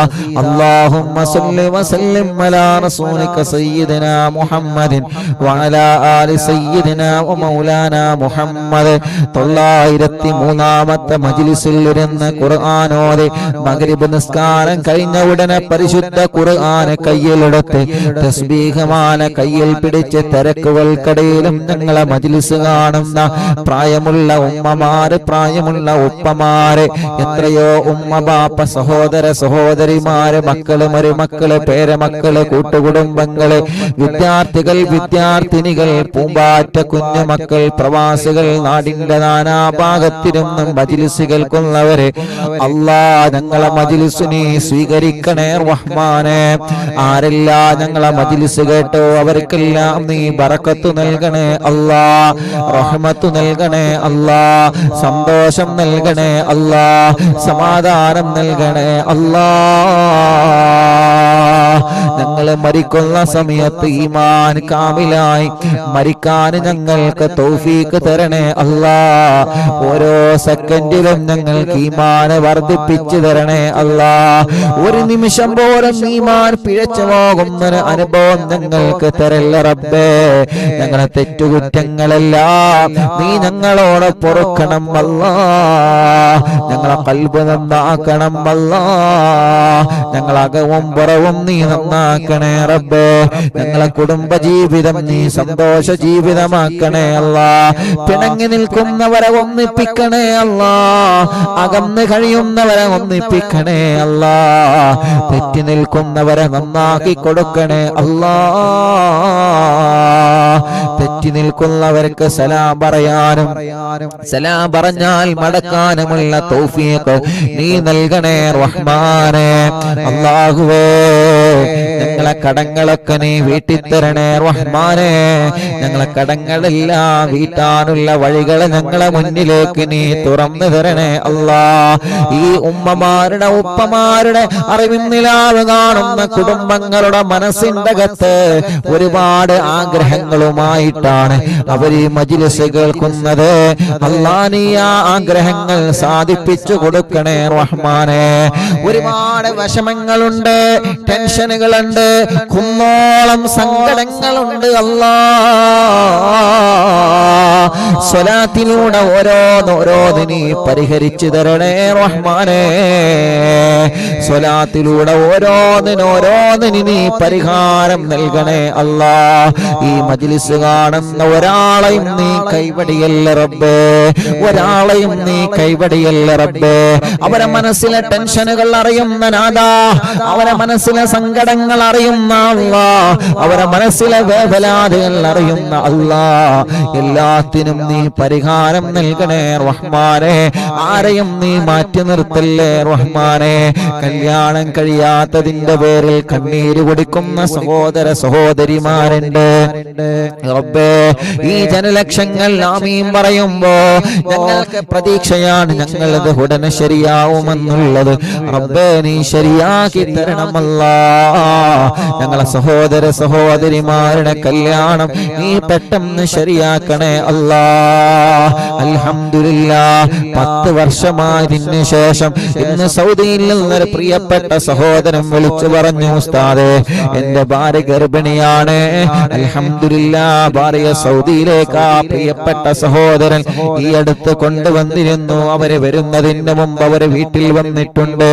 അല്ലാഹുമ്മ സ്വല്ലി വസല്ലിം അലാ റസൂലിക സയ്യിദിനാ മുഹമ്മദിൻ വഅലാ ആലി സയ്യിദിനാ വമൗലാനാ മുഹമ്മദ്. 903-ാമത്തെ മജ്ലിസിൽ ഇരുന്ന് ഖുർആനോദി മഗ്രിബ് നിസ്കാരം കഴിഞ്ഞ ഉടനെ പരിശുദ്ധ ഖുർആൻ കയ്യിലെടുത്ത് തസ്ബീഹമാല കയ്യിൽ പിടിച്ച് തിരക്കുകൾക്കിടയിലും ഞങ്ങളെ മജ്ലിസ് കാണുന്ന പ്രായമുള്ള ഉമ്മമാര്, പ്രായമുള്ള ഉപ്പമാര്, എത്രയോ ഉമ്മ ബാപ്പ, സഹോദര സഹോദരിമാര്, മക്കള്, മരുമക്കള്, പേരമക്കള്, കൂട്ടുകുടുംബങ്ങള്, വിദ്യാർത്ഥികൾ, വിദ്യാർത്ഥിനികൾ, പൂമ്പാറ്റ കുഞ്ഞുമക്കൾ, പ്രവാസികൾ, നാടിന്റെ നാനാഭാഗത്തിരുന്നും മജ്ലിസ് കേൾക്കുന്നവരെ അല്ലാ ഞങ്ങളെ മജ്ലിസ് നീ സ്വീകരിക്കണേ റഹ്മാനെ. ആരെല്ലാം ഞങ്ങളെ മജ്ലിസ് കേട്ടോ അവർക്കെല്ലാം നീ ബറക്കത്ത് നൽകണേ അല്ലാ, റഹ്മത്ത് നൽകണേ അല്ലാ, സന്തോഷം നൽകണേ അല്ലാ, സമാധാനം നൽകണേ അല്ലാ. ഞങ്ങള് മരിക്കുന്ന സമയത്ത് ഈമാൻ കാമിലായി മരിക്കാൻ ഞങ്ങൾക്ക് തൗഫീഖ് തരണേ അല്ലാ. ഓരോ സെക്കൻഡിലും ഞങ്ങൾക്ക് ഈമാൻ വർദ്ധിപ്പിച്ചു തരണേ അല്ലാ. ഒരു നിമിഷം പോലും ഈമാൻ പിഴച്ചു പോകുന്ന അനുഭവം ഞങ്ങൾക്ക് തരല്ല റബ്ബേ. ഞങ്ങളെ തെറ്റുകുറ്റങ്ങളെല്ലാം നീ ഞങ്ങളോട് പൊറുക്കണം അല്ലാ. ഞങ്ങളെ ഖൽബ് നന്നാക്കണം അല്ലാ. ഞങ്ങളകവും പുറവും നീ നന്നാക്കണേ റബ്ബേ. ഞങ്ങളെ കുടുംബ ജീവിതം നീ സന്തോഷ ജീവിതമാക്കണേ അല്ലാ. പിണങ്ങി നിൽക്കുന്നവരെ ഒന്നിപ്പിക്കണേ അല്ലാ. അകന്ന് കഴിയുന്നവരെ ഒന്നിപ്പിക്കണേ അല്ലാ. തെറ്റി നിൽക്കുന്നവരെ നന്നാക്കി കൊടുക്കണേ അല്ലാ. തെറ്റി നിൽക്കുന്നവർക്ക് സലാം പറയാനും സലാം പറഞ്ഞാൽ മടക്കാനുമുള്ള തൗഫീഖ് നീ നൽകണേ റഹ്മാനെ. അല്ലാഹുവേ ഞങ്ങളെ കടങ്ങളൊക്കെ നീ വീട്ടിത്തരണേ റഹ്മാനെ. ഞങ്ങളെ കടങ്ങളെല്ലാം വീട്ടാനുള്ള വഴികൾ ഞങ്ങളെ മുന്നിലേക്ക് നീ തുറന്നു തരണേ അല്ലാ. ഈ ഉമ്മമാരുടെ ഉപ്പമാരുടെ അറിവിന്നിലാവ് കാണുന്ന കുടുംബങ്ങളുടെ മനസ്സിന്റെ അകത്ത് ഒരുപാട് ആഗ്രഹങ്ങളുമായിട്ടാണ് അവർ ഈ മജ്ലിസ് കേൾക്കുന്നത്. അല്ലാ നീ ആ ആഗ്രഹങ്ങൾ സാധിപ്പിച്ചു കൊടുക്കണേ റഹ്മാനെ. ഒരുപാട് വിഷമങ്ങളുണ്ട്, ടെൻഷനുകളുണ്ട്, കുന്നോളം സങ്കടങ്ങളുണ്ട് അല്ലാ. സ്വലാത്തിലൂടെ ഓരോന്ന് നീ പരിഹരിച്ചു തരണേ റഹ്മാനെ. സ്വലാത്തിലൂടെ ഓരോന്നിന് നീ പരിഹാരം നൽകണേ അല്ലാ. ഈ മജ്ലിസ് കാണുന്ന ഒരാളെയും നീ കൈവടിയല്ല റബ്ബേ, ഒരാളെയും നീ കൈവടിയല്ല റബ്ബേ. അവരെ മനസ്സിലെ ടെൻഷനുകൾ അറിയുന്ന നാഥാ, അവരെ മനസ്സിലെ സങ്കടങ്ങൾ അറിയുന്ന അല്ലാ, അവരെ മനസ്സിലെ വേവലാതികൾ അറിയുന്ന അല്ലാ, എല്ലാത്തിനും നീ പരിഹാരം നൽകണേ റഹ്മാനെ. ആരെയും നീ മാറ്റി നിർത്തല്ലേ റഹ്മാനെ. കല്യാണം കഴിയാത്തതിന്റെ പേരിൽ കണ്ണീര് കുടിക്കുന്ന സഹോദര സഹോദരിമാരുണ്ട് റബ്ബേ. ഈ ജനലക്ഷങ്ങൾ ആമീൻ പറയുമ്പോ ഞങ്ങൾക്ക് പ്രതീക്ഷയാണ്, ഞങ്ങളത് ഉടനെ ശരിയാവുമെന്നുള്ളത്. റബ്ബേ നീ ശരിയാക്കി തരണമല്ലാ. ഞങ്ങളെ സഹോദര സഹോദരിമാരുടെ കല്യാണം നീ പെട്ടെന്ന് ശരിയാക്കണേ അല്ലാ. അൽഹംദുലില്ലാഹ് 10 വർഷമായതിനു ശേഷം ഇന്ന് സൗദിയിൽ നിന്നൊരു പ്രിയപ്പെട്ട സഹോദരൻ വിളിച്ചു പറഞ്ഞു, ഉസ്താദേ എന്റെ ഭാര്യ ഗർഭിണിയാണ്. അൽഹംദുലില്ലാഹ് ഭാര്യ സൗദിയിലേക്ക് ആ പ്രിയപ്പെട്ട സഹോദരൻ ഈ അടുത്ത് കൊണ്ടുവന്നിരുന്നു. അവര് വരുന്നതിന് മുമ്പ് അവര് വീട്ടിൽ വന്നിട്ടുണ്ട്.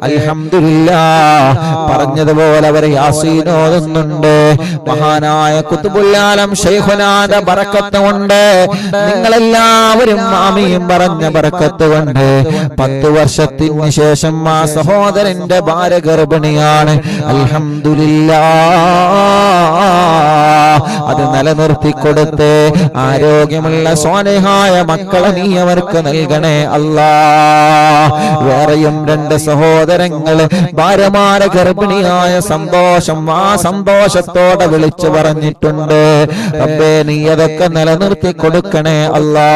അൽഹംദുലില്ലാഹ് പറഞ്ഞതുപോലെ അവര് യാസീൻ ഓതുന്നുണ്ട്. മഹാനായ ഖുത്ബുൽ ആലം ശൈഖുനാന്റെ ബറക്കത്ത് കൊണ്ട്, നിങ്ങളെല്ലാവരും ആമീൻ പറഞ്ഞ ബറക്കത്ത് കൊണ്ട് 10 വർഷത്തിന് ശേഷം ആ സഹോദരന്റെ ഭാര്യ ഗർഭിണിയാണ്. അൽഹംദുലില്ലാഹ് അത് നിലനിർത്തി കൊടുത്ത് ആരോഗ്യമുള്ള സ്വാലിഹായ മക്കളെ നീ അവർക്ക് നൽകണേ അല്ലാ. വേറെയും 2 സഹോദരങ്ങള് ഭാര്യമാരെ ഗർഭിണിയായ സന്തോഷം ആ സന്തോഷത്തോടെ വിളിച്ചു പറഞ്ഞിട്ടുണ്ട്. റബ്ബേ നീ അതൊക്കെ നിലനിർത്തി കൊടുക്കണേ അല്ലാ.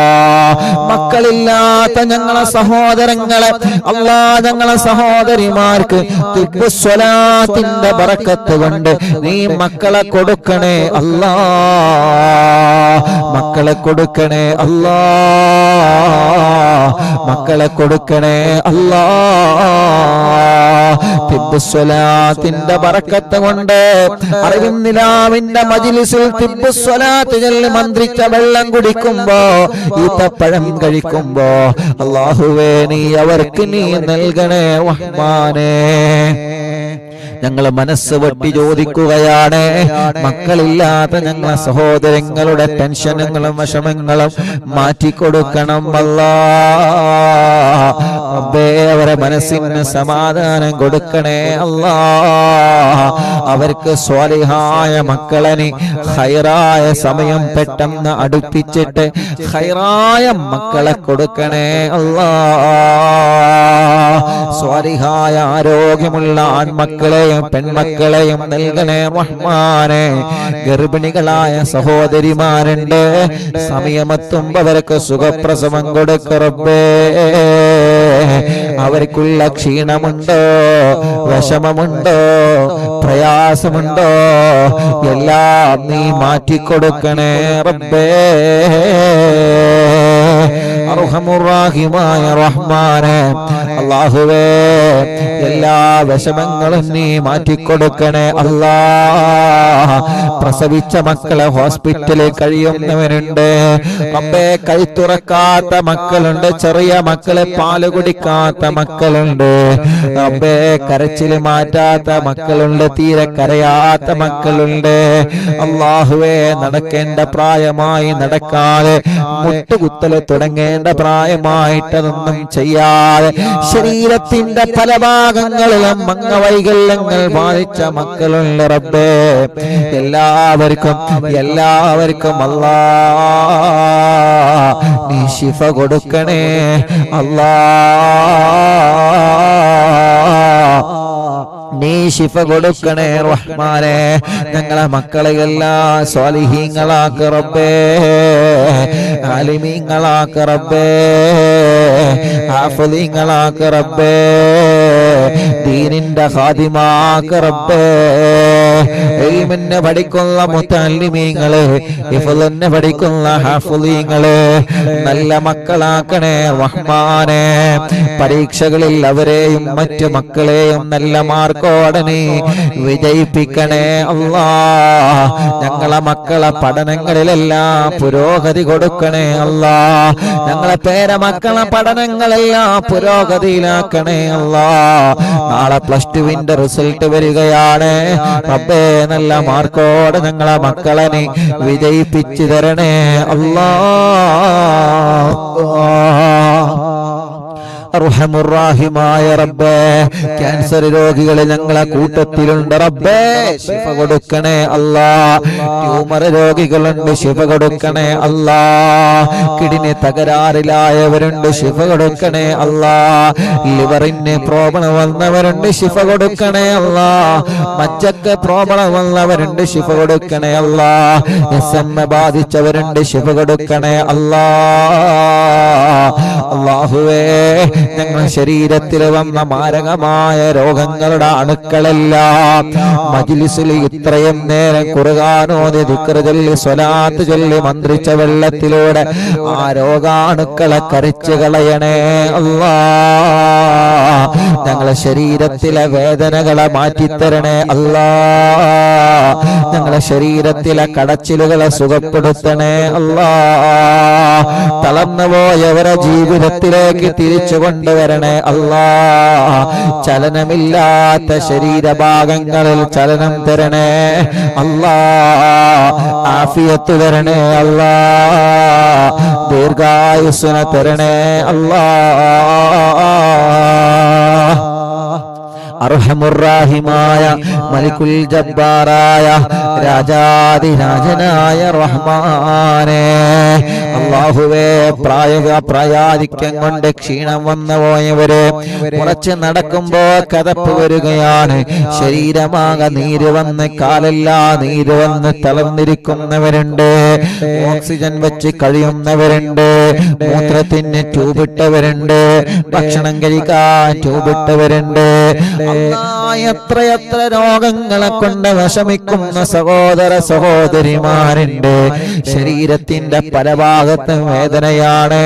മക്കളില്ലാത്ത ഞങ്ങളെ സഹോദരങ്ങളെ അല്ലാ, ഞങ്ങളെ സഹോദരിമാർക്ക് തിബ്ബുസ്വലാത്തിന്റെ ബറക്കത്ത് കൊണ്ട് നീ മക്കളെ കൊടുക്കണേ അല്ലാ. മക്കളെ കൊടുക്കണേ അല്ലാ. മക്കളെ കൊടുക്കണേ അല്ലാ. തിബ്ബുസ്വലാത്തിന്റെ ബറക്കത്ത് കൊണ്ട് അറിവിൻ നിലാവിന്റെ മജ്ലിസിൽ തിബ്ബുസ്വലാത്ത് ചൊല്ലി മന്ത്രിച്ച വെള്ളം കുടിക്കുമ്പോ ഈത്തപ്പഴം കഴിക്കുമ്പോ അല്ലാഹുവേ നീ അവർക്ക് നീ നൽകണേ റഹ്മാനേ. ഞങ്ങളെ മനസ്സ് വെട്ടി ചോദിക്കുകയാണ്, മക്കളില്ലാത്ത ഞങ്ങളെ സഹോദരങ്ങളുടെ ടെൻഷനുകളും വിഷമങ്ങളും മാറ്റിക്കൊടുക്കണം അല്ലാ. റബ്ബേ അവരെ മനസ്സിന് സമാധാനം കൊടുക്കണേ അല്ലാ. അവർക്ക് സ്വാലിഹായ മക്കളെ നീ ഖൈറായ സമയം പെട്ടെന്ന് അടുപ്പിച്ചിട്ട് ഖൈറായ മക്കളെ കൊടുക്കണേ അല്ലാ. സ്വാലിഹായ ആരോഗ്യമുള്ള ആൺമക്കളെയും പെൺമക്കളെയും നൽകണേ റഹ്മാനെ. ഗർഭിണികളായ സഹോദരിമാരുണ്ട്, സമയമെത്തുമ്പോ അവർക്ക് സുഖപ്രസവം കൊടുക്ക റബ്ബേ. അവർക്കുള്ള ക്ഷീണമുണ്ടോ, വിഷമമുണ്ടോ, പ്രയാസമുണ്ടോ, എല്ലാം നീ മാറ്റിക്കൊടുക്കണേ റബ്ബേ. അർഹമുർ-റഹീമായ റഹ്മാനെ അല്ലാഹുവേ, എല്ലാ വിഷമങ്ങളും നീ മാറ്റിക്കൊടുക്കണേ അല്ലാ. പ്രസവിച്ച മക്കളെ ഹോസ്പിറ്റലിൽ കഴിയുന്നവരുണ്ട് റബ്ബേ. കൈത്തുറക്കാത്ത മക്കളുണ്ട്, ചെറിയ മക്കളെ പാല് കുടിക്കാത്ത മക്കളുണ്ട് റബ്ബേ. കരച്ചിൽ മാറ്റാത്ത മക്കളുണ്ട്, തീരെ കരയാത്ത മക്കളുണ്ട് അല്ലാഹുവേ. നടക്കേണ്ട പ്രായമായി നടക്കാതെ മുട്ടുകുത്തല് തുടങ്ങേണ്ട പ്രായമായിട്ടതൊന്നും ചെയ്യാതെ ശരീരത്തിന്റെ പല ഭാഗങ്ങളിലും അംഗവൈകല്യങ്ങൾ ബാധിച്ച മക്കളുണ്ട് റബ്ബേ. എല്ലാവർക്കും അല്ലാ നീ ശിഫ കൊടുക്കണേ അല്ലാ. നീ ശിഫ കൊടുക്കണേ റഹ്മാനെ. ഞങ്ങളെ മക്കളെ എല്ലാം സ്വാലിഹീങ്ങളാക്ക് റബ്ബേ, ആലിമീങ്ങളാക്ക് റബ്ബേ, ഹാഫിളീങ്ങളാക്ക് റബ്ബേ, ദീനിന്റെ ഖാദിമാക്ക് റബ്ബേ. ഇൽമിനെ പഠിക്കുന്ന മുതഅല്ലിമീങ്ങളെ, ഹിഫ്ളിനെ പഠിക്കുന്ന ഹാഫിളീങ്ങളെ നല്ല മക്കളാക്കണേ റഹ്മാനെ. പരീക്ഷകളിൽ അവരെയും മറ്റു മക്കളെയും നല്ല മാർക്കോടെ നീ വിജയിപ്പിക്കണേ അല്ലാ. ഞങ്ങളെ മക്കളെ പഠനങ്ങളിലെല്ലാം പുരോഗതി കൊടുക്കണേ അല്ലാ. ഞങ്ങളെ പേരമക്കളെ പഠനങ്ങളെല്ലാം പുരോഗതിയിലാക്കണേ അല്ലാ. നാളെ +2 റിസൾട്ട് വരികയാണ് റബ്ബേ. നല്ല മാർക്കോടെ ഞങ്ങളെ മക്കളെ നീ വിജയിപ്പിച്ചു തരണേ അല്ലാ. അർഹമുർ-റഹീമായ റബ്ബേ, ക്യാൻസർ രോഗികളെ ഞങ്ങളെ കൂട്ടത്തിലുണ്ട് റബ്ബേ, ശിഫ കൊടുക്കണേ അല്ലാ. ട്യൂമർ രോഗികളുണ്ട്, ശിഫ കൊടുക്കണേ അല്ലാ. കിഡ്നി തകരാറിലായവരുണ്ട്, ശിഫ കൊടുക്കണേ അല്ലാ. ലിവറിന് പ്രോബ്ലം വന്നവരുണ്ട്, ശിഫ കൊടുക്കണേ അല്ലാ. മജ്ജക്ക് പ്രോബ്ലം വന്നവരുണ്ട്, ശിഫ കൊടുക്കണേ അല്ലാ. SMA ബാധിച്ചവരുണ്ട്, ശിഫ കൊടുക്കണേ അല്ലാ. അല്ലാഹുവേ, ഞങ്ങളുടെ ശരീരത്തിൽ വന്ന മാരകമായ രോഗങ്ങളുടെ അണുക്കളെല്ലാം മജ്ലിസിൽ ഇത്രയും നേരം ഖുർആൻ ഓതി ദിക്ർ ചൊല്ലി സ്വലാത്ത് ചൊല്ലി മന്ത്രിച്ച വെള്ളത്തിലൂടെ ആ രോഗാണുക്കളെ കരിച്ചു കളയണേ അല്ലാ. ഞങ്ങളുടെ ശരീരത്തിലെ വേദനകളെ മാറ്റിത്തരണേ അല്ലാ. ഞങ്ങളുടെ ശരീരത്തിലെ കടച്ചിലുകളെ സുഖപ്പെടുത്തണേ അല്ലാ. തളർന്നുപോയവരെ ജീവിതത്തിലേക്ക് തിരിച്ചു കൊണ്ടുവരണേ അല്ലാ. ചലനമില്ലാത്ത ശരീരഭാഗങ്ങളിൽ ചലനം തരണേ അല്ലാ. ആഫിയത്ത് തരണേ അല്ലാ. ദീർഘായുസ്സിനെ തരണേ അല്ലാ. അർഹമുർ-റഹീമായ മലിക്കുൽ ജബ്ബാറായ രാജാധിരാജനായ റഹ്മാനേ, അല്ലാഹുവേ, പ്രായാധിക്യം കൊണ്ട് ക്ഷീണം വന്നു പോയവരെ കുറച്ച് നടക്കുമ്പോ കതപ്പ് വരികയാണ്, ശരീരമാകെ നീര് വന്ന് കാലെല്ലാ നീര് വന്ന് തളർന്നിരിക്കുന്നവരുണ്ട്, ഓക്സിജൻ വെച്ച് കഴിയുന്നവരുണ്ട്, മൂത്രത്തിന് ട്യൂബിട്ടവരുണ്ട്, ഭക്ഷണം കഴിക്കാൻ ട്യൂബിട്ടവരുണ്ട്. എത്രയെത്ര രോഗങ്ങളെ കൊണ്ട് വിഷമിക്കുന്ന സഹോദര സഹോദരിമാരുണ്ട്. ശരീരത്തിന്റെ പല ഭാഗത്തും വേദനയാണ്,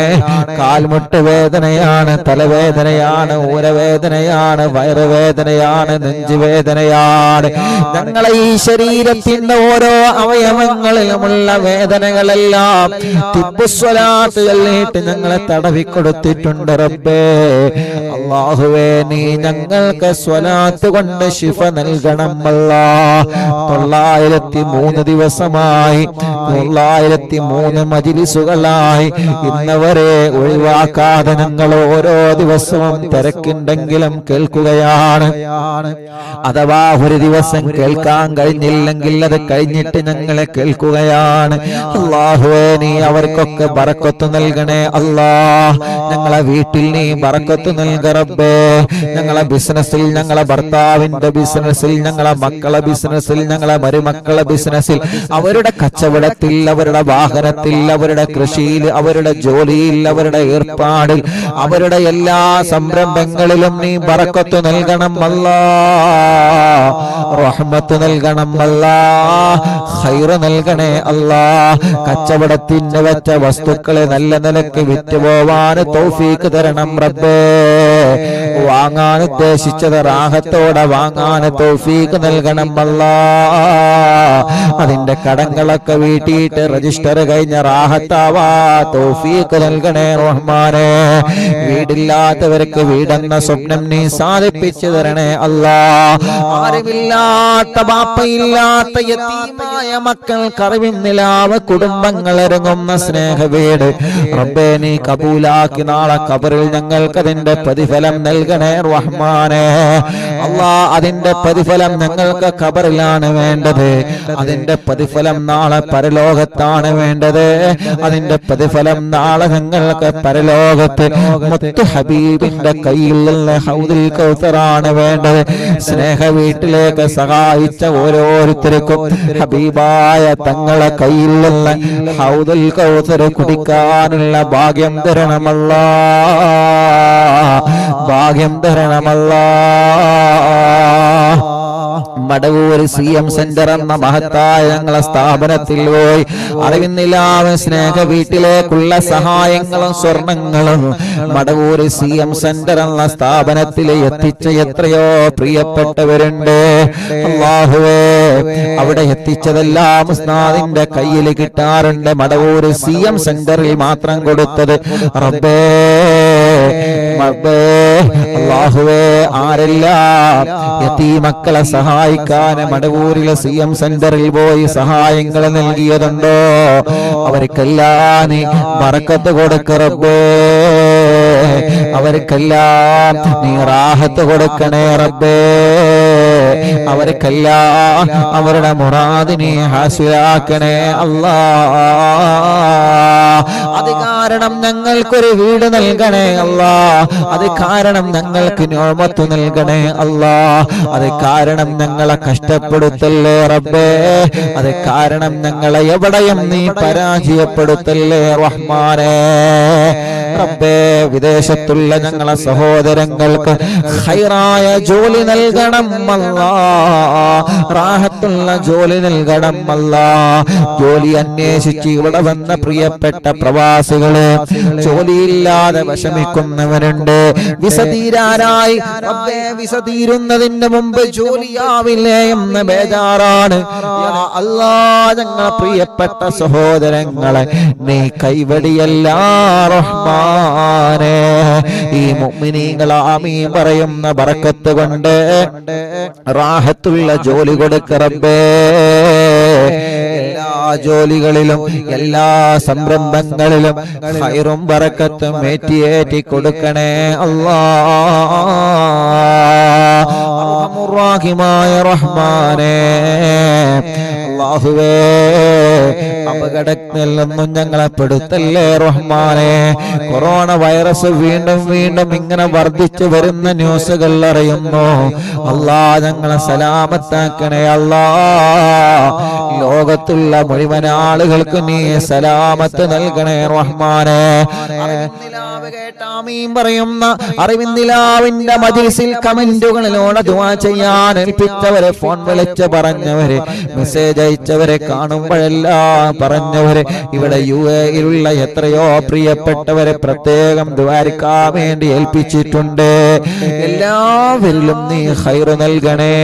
കാൽമുട്ട് വേദനയാണ്, തലവേദനയാണ്, ഊരവേദനയാണ്, വയറുവേദനയാണ്, നെഞ്ചുവേദനയാണ്. ഞങ്ങളെ ഈ ശരീരത്തിന്റെ ഓരോ അവയവങ്ങളിലുമുള്ള വേദനകളെല്ലാം തിബ്ബുസ്വലാത്ത് ചൊല്ലിയിട്ട് ഞങ്ങളെ തടവിക്കൊടുത്തിട്ടുണ്ട് റബ്ബേ. അല്ലാഹുവേ, നീ ഞങ്ങൾക്ക് സ്വലാത്ത് കൊണ്ട് ശിഫ നൽകണം അല്ലാ. 903 ദിവസമായി 903 മജ്ലിസുകളായി ഇന്നവരെ ഒഴിവാക്കാതെ ഞങ്ങൾ ഓരോ ദിവസവും തിരക്കുണ്ടെങ്കിലും കേൾക്കുകയാണ്. അഥവാ ഒരു ദിവസം കേൾക്കാൻ കഴിഞ്ഞില്ലെങ്കിൽ അത് കഴിഞ്ഞിട്ട് ഞങ്ങളെ കേൾക്കുകയാണ്. അല്ലാഹുവേ, നീ അവർക്കൊക്കെ ബറക്കത്ത് നൽകണേ അല്ലാ. ഞങ്ങളെ വീട്ടിൽ നീ ബറക്കത്ത് നൽക റബ്ബേ. ഞങ്ങളെ ബിസിനസ്സിൽ, ഞങ്ങളെ ഭർത്താവിന്റെ ബിസിനസ്സിൽ, ഞങ്ങളെ മക്കളെ ബിസിനസ്സിൽ, ഞങ്ങളെ മരുമക്കളെ ബിസിനസ്സിൽ, അവരുടെ കച്ചവടത്തിൽ, അവരുടെ വാഹനത്തിൽ, അവരുടെ കൃഷിയിൽ, അവരുടെ ജോലിയിൽ, അവരുടെ ഏർപ്പാടിൽ, അവരുടെ എല്ലാ സംരംഭങ്ങളിലും നീ ബറക്കത്ത് നൽകണം അല്ലാ. റഹ്മത്ത് നൽകണം അല്ലാ. ഖൈറ് നൽകണേ അല്ലാ. കച്ചവടത്തിന് വെച്ച വസ്തുക്കളെ നല്ല നിലയ്ക്ക് വിറ്റുപോവാൻ തൗഫീക്ക് തരണം റബ്ബേ. വാങ്ങാൻ ഉദ്ദേശിച്ചത് റാഹത്തോടെ വാങ്ങാൻ തൗഫീക്ക് നൽകണം അല്ലാ. അതിന്റെ കടങ്ങളൊക്കെ വീട്ടിയിട്ട് രജിസ്റ്റർ കഴിഞ്ഞ റാഹത്താവാ തൗഫീക്ക് നൽകണേ റഹ്മാനേ. വീടില്ലാത്തവർക്ക് വീടെന്ന സ്വപ്നം നീ സാധിപ്പിച്ചു തരണേ അല്ലാ. ആരുമില്ലാത്ത, ബാപ്പയില്ലാത്ത യതീമായ മക്കൾക്ക് അറിവിൻ നിലാവ്, കുടുംബങ്ങൾ ഇറങ്ങുന്ന സ്നേഹ വീട് റബ്ബേ നീ കബൂലാക്കി നാളെ ഖബറിൽ ഞങ്ങൾക്ക് അതിന്റെ പ്രതിഫലം നൽകണേ റഹ്മാനേ. അല്ലാ, അതിന്റെ പ്രതിഫലം ഞങ്ങൾക്ക് ഖബറിലാണ് വേണ്ടത്. അതിന്റെ പ്രതിഫലം നാളെ പരലോകത്താണ് വേണ്ടത്. അതിന്റെ പ്രതിഫലം നാളെ ഞങ്ങൾക്ക് പരലോകത്ത് മുത്തു ഹബീബിന്റെ കയ്യിൽ നിന്ന് ഹൗദുൽ കൗസറാണ് വേണ്ടത്. സ്നേഹ വീട്ടിലേക്ക് സഹായിച്ച ഓരോരുത്തർക്കും ഹബീബായ തങ്ങളെ കയ്യിൽ നിന്ന് ഹൗദുൽ കൗസർ കുടിക്കാനുള്ള ഭാഗ്യം തരണമല്ലാ. ഭാഗ്യം തരണമല്ലാ. മടവൂർ CM സെന്റർ എന്ന മഹത്തായ ഞങ്ങളെ സ്ഥാപനത്തിൽ പോയി അറിവിന്നില്ലാതെ സ്നേഹ വീട്ടിലേക്കുള്ള സഹായങ്ങളും സ്വർണങ്ങളും മടവൂർ CM സെന്റർ എന്ന സ്ഥാപനത്തിൽ എത്തിച്ച എത്രയോ പ്രിയപ്പെട്ടവരുണ്ട്. അല്ലാഹുവേ, അവിടെ എത്തിച്ചതെല്ലാം ഉസ്താദിന്റെ കയ്യിൽ കിട്ടാറുണ്ട്. മടവൂർ CM സെന്ററിൽ മാത്രം കൊടുത്തത് റബ്ബേ അല്ലാഹുവേ, ആരെല്ലാം യതീമക്കളെ സഹായിക്കാൻ മടവൂരിലെ CM സെന്ററിൽ പോയി സഹായങ്ങൾ നൽകിയതുണ്ടോ അവർക്കെല്ലാം നീ ബറക്കത്ത് കൊടുക്ക റബ്ബേ. അവർക്കെല്ലാം നീ റാഹത്ത് കൊടുക്കണേ റബ്ബേ. അവർക്കെല്ലാം അവരുടെ മുറാദിനെ ഹാസിലാക്കണേ അല്ലാ. അത് കാരണം ഞങ്ങൾക്കൊരു വീട് നൽകണേ അല്ലാ. അത് കാരണം ഞങ്ങൾക്ക് നിഅമത്ത് നൽകണേ അല്ലാ. അത് കാരണം ഞങ്ങളെ കഷ്ടപ്പെടുത്തല്ലേ റബ്ബേ. അത് കാരണം ഞങ്ങളെ എവിടെയും നീ പരാജയപ്പെടുത്തല്ലേ റഹ്മാനേ. റബ്ബേ, വിദേശത്തുള്ള ഞങ്ങളെ സഹോദരങ്ങൾക്ക് ഖൈറായ ജോലി നൽകണം അല്ലാ. റാഹത്തുള്ള ജോലി നൽകണം അല്ലാ. ജോലി അന്വേഷിച്ച് ഇവിടെ വന്ന പ്രിയപ്പെട്ട പ്രവാസികള് ജോലിയില്ലാതെ വിഷമിക്കുന്നവരുണ്ട്. വിസ തീരാനായി റബ്ബേ, വിസ തീരുന്നതിന് മുമ്പ് ജോലിയാവില്ലേ എന്ന ബേജാറാണ്. യാ അല്ലാ, ഞങ്ങളെ പ്രിയപ്പെട്ട സഹോദരങ്ങളെ നീ കൈവടിയല്ല റഹ്മാനേ. ഈ മുഅ്മിനീങ്ങൾ ആമീൻ പറയുന്ന ബറക്കത്ത് കൊണ്ട് റാഹത്തുള്ള ജോലി കൊടുക്ക റബ്ബേ. എല്ലാ ജോലികളിലും എല്ലാ സംരംഭങ്ങളിലും ഖൈറും ബറക്കത്തും ഏറ്റി കൊടുക്കണേ അല്ലാ. അർഹമുർ റഹ്മാനേ, അല്ലാഹുവേ, അപകടത്തിൽ നിന്നും ഞങ്ങളെ പെടുത്തല്ലേ റഹ്മാനേ. കൊറോണ വൈറസ് വീണ്ടും വീണ്ടും ഇങ്ങനെ വർദ്ധിച്ചു വരുന്ന ന്യൂസുകൾ അറിയുന്നു. അല്ലാ, ഞങ്ങളെ സലാമത്താക്കണേ അല്ലാ. ലോകത്തുള്ള മുഴുവൻ ആളുകൾക്ക് നീ സലാമത്ത് നൽകണേ റഹ്മാനേ. പറയുന്ന അറിവിന്ദിലാവിന്റെ മജ്‌ലിസിൽ കമന്റുകളിലൂടെ ദുആ ചെയ്യാൻ ഏൽപ്പിച്ചവരെ, ഫോൺ വിളിച്ച് പറഞ്ഞവരെ, മെസ്സേജ് അയച്ചവരെ, കാണുമ്പോഴെല്ലാം പറഞ്ഞവരെ, ഇവിടെ യുഎഇയിലുള്ള എത്രയോ പ്രിയപ്പെട്ടവരെ പ്രത്യേകം ദുആരിക്കാൻ വേണ്ടി ഏൽപ്പിച്ചിട്ടുണ്ട്. എല്ലാവരിലും നീ ഖൈറ് നൽകണേ.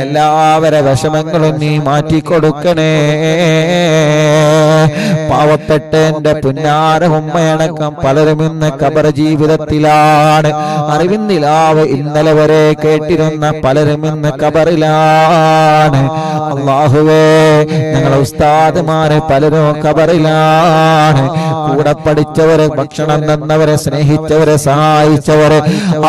എല്ലാവരുടെ വിഷമങ്ങളും നീ മാറ്റിക്കൊടുക്കണേ. പാവപ്പെട്ട എന്റെ പുന്നാര ഉമ്മയടക്കം പലരും ഇന്ന് ഖബർ ജീവിതത്തിലാണ്. അറിവിന്ദിലാവ് ഇന്നലെ വരെ കേട്ടിരുന്ന പലരും ഇന്ന് ഖബറിലാണ്. അല്ലാഹുവേ, ഞങ്ങളെ ഉസ്താദുമാരെ പലരും ഖബറിലാണ്. കൂടെ പഠിച്ചവരെ, ഭക്ഷണം തന്നവരെ, സ്നേഹിച്ചവരെ, സഹായിച്ചവരെ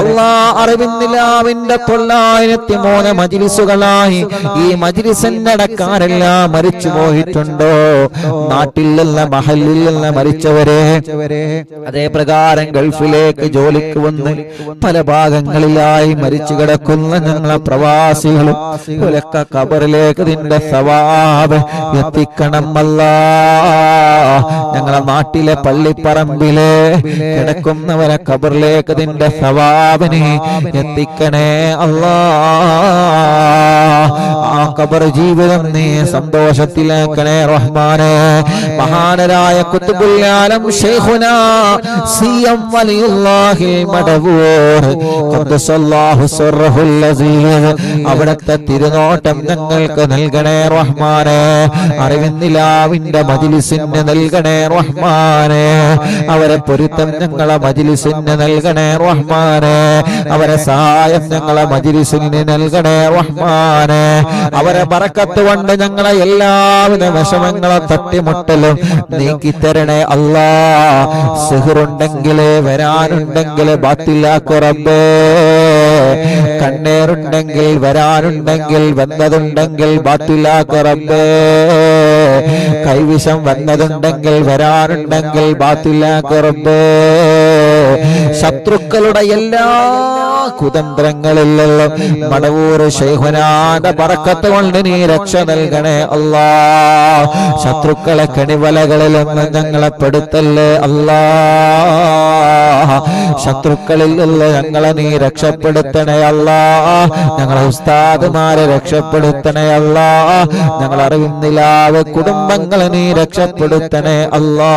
അല്ലാ, അറിവിന്ദിലാവിന്റെ 903 മജ്‌ലിസുകളായി ഈ മജ്‌ലിസിന്റെ അടക്കാരെല്ലാം മരിച്ചു പോയിട്ടുണ്ടോ? നാട്ടിൽ നിന്ന് മഹല്ലിൽ നിന്ന് മരിച്ചവരെ, അതേ പ്രകാരം ഗൾഫിലേക്ക് ജോലിക്ക് വന്ന് പല ഭാഗങ്ങളിലായി മരിച്ചു കിടക്കുന്ന ഞങ്ങളെ പ്രവാസികളും ഒലക്ക ഖബറിലേക്ക് നിന്റെ സവാബ് എത്തിക്കണം അല്ലാ. ഞങ്ങളെ നാട്ടിലെ പള്ളിപ്പറമ്പിലെ കിടക്കുന്നവരെ ഖബറിലേക്ക് നിന്റെ സവാബിനെ എത്തിക്കണേ അല്ലാ. ആ ഖബർ ജീവിതം നീ സന്തോഷത്തിലാക്കണേ റഹ്മാനേ. മഹാനരായ ഖുത്ബുൽ ആലം ശൈഖുനാ സിയം വലിയുല്ലാഹി മടവൂർ ഖദ്ദസല്ലാഹു സിർറഹുൽ അസീസ്, അവിടുത്തെ തിരുനോട്ടം ഞങ്ങൾക്ക് നൽകണേ റഹ്മാനേ. അറിവിന്ദിലാവിന്റെ മജ്‌ലിസിന് നൽകണേ റഹ്മാനേ. അവരെ പൊരുത്തം ഞങ്ങളെ മജ്‌ലിസിന് നൽകണേ റഹ്മാനേ. അവരെ സഹായം ഞങ്ങളെ മജ്‌ലിസിന് നൽകണേ റഹ്മാനേ. അവരെ ബറക്കത്ത് കൊണ്ട് ഞങ്ങളെ എല്ലാവിധ വിഷമങ്ങളെ തട്ടിമുട്ടലും നീക്കിത്തരണേ അല്ലാ. സിഹ്റുണ്ടെങ്കിൽ വരാനുണ്ടെങ്കിൽ ബാത്തിലാക്കു റബ്ബേ. കണ്ണേറുണ്ടെങ്കിൽ വരാനുണ്ടെങ്കിൽ വന്നതുണ്ടെങ്കിൽ ബാത്തിലാക്കു റബ്ബേ. കൈവിഷം വന്നതുണ്ടെങ്കിൽ വരാനുണ്ടെങ്കിൽ ബാത്തിലാക്കു റബ്ബേ. ശത്രുക്കളുടെ എല്ലാ കുതന്ത്രങ്ങളിലെല്ലാം മടവൂർ ശൈഖുനാന്റെ ബറക്കത്ത് കൊണ്ട് നീ രക്ഷ നൽകണേ അല്ലാ. ശത്രുക്കളെ കെണിവലകളിലൊന്നും ഞങ്ങളെ പെടുത്തല്ലേ അല്ലാ. ശത്രുക്കളിൽ നിന്ന് ഞങ്ങളെ നീ രക്ഷപ്പെടുത്തണേ അല്ലാ. ഞങ്ങളെ ഉസ്താദുമാരെ രക്ഷപ്പെടുത്തണേ അല്ലാ. ഞങ്ങൾ അറിവിന്ദിലാവ് കുടുംബങ്ങളെ നീ രക്ഷപ്പെടുത്തണേ അല്ലാ.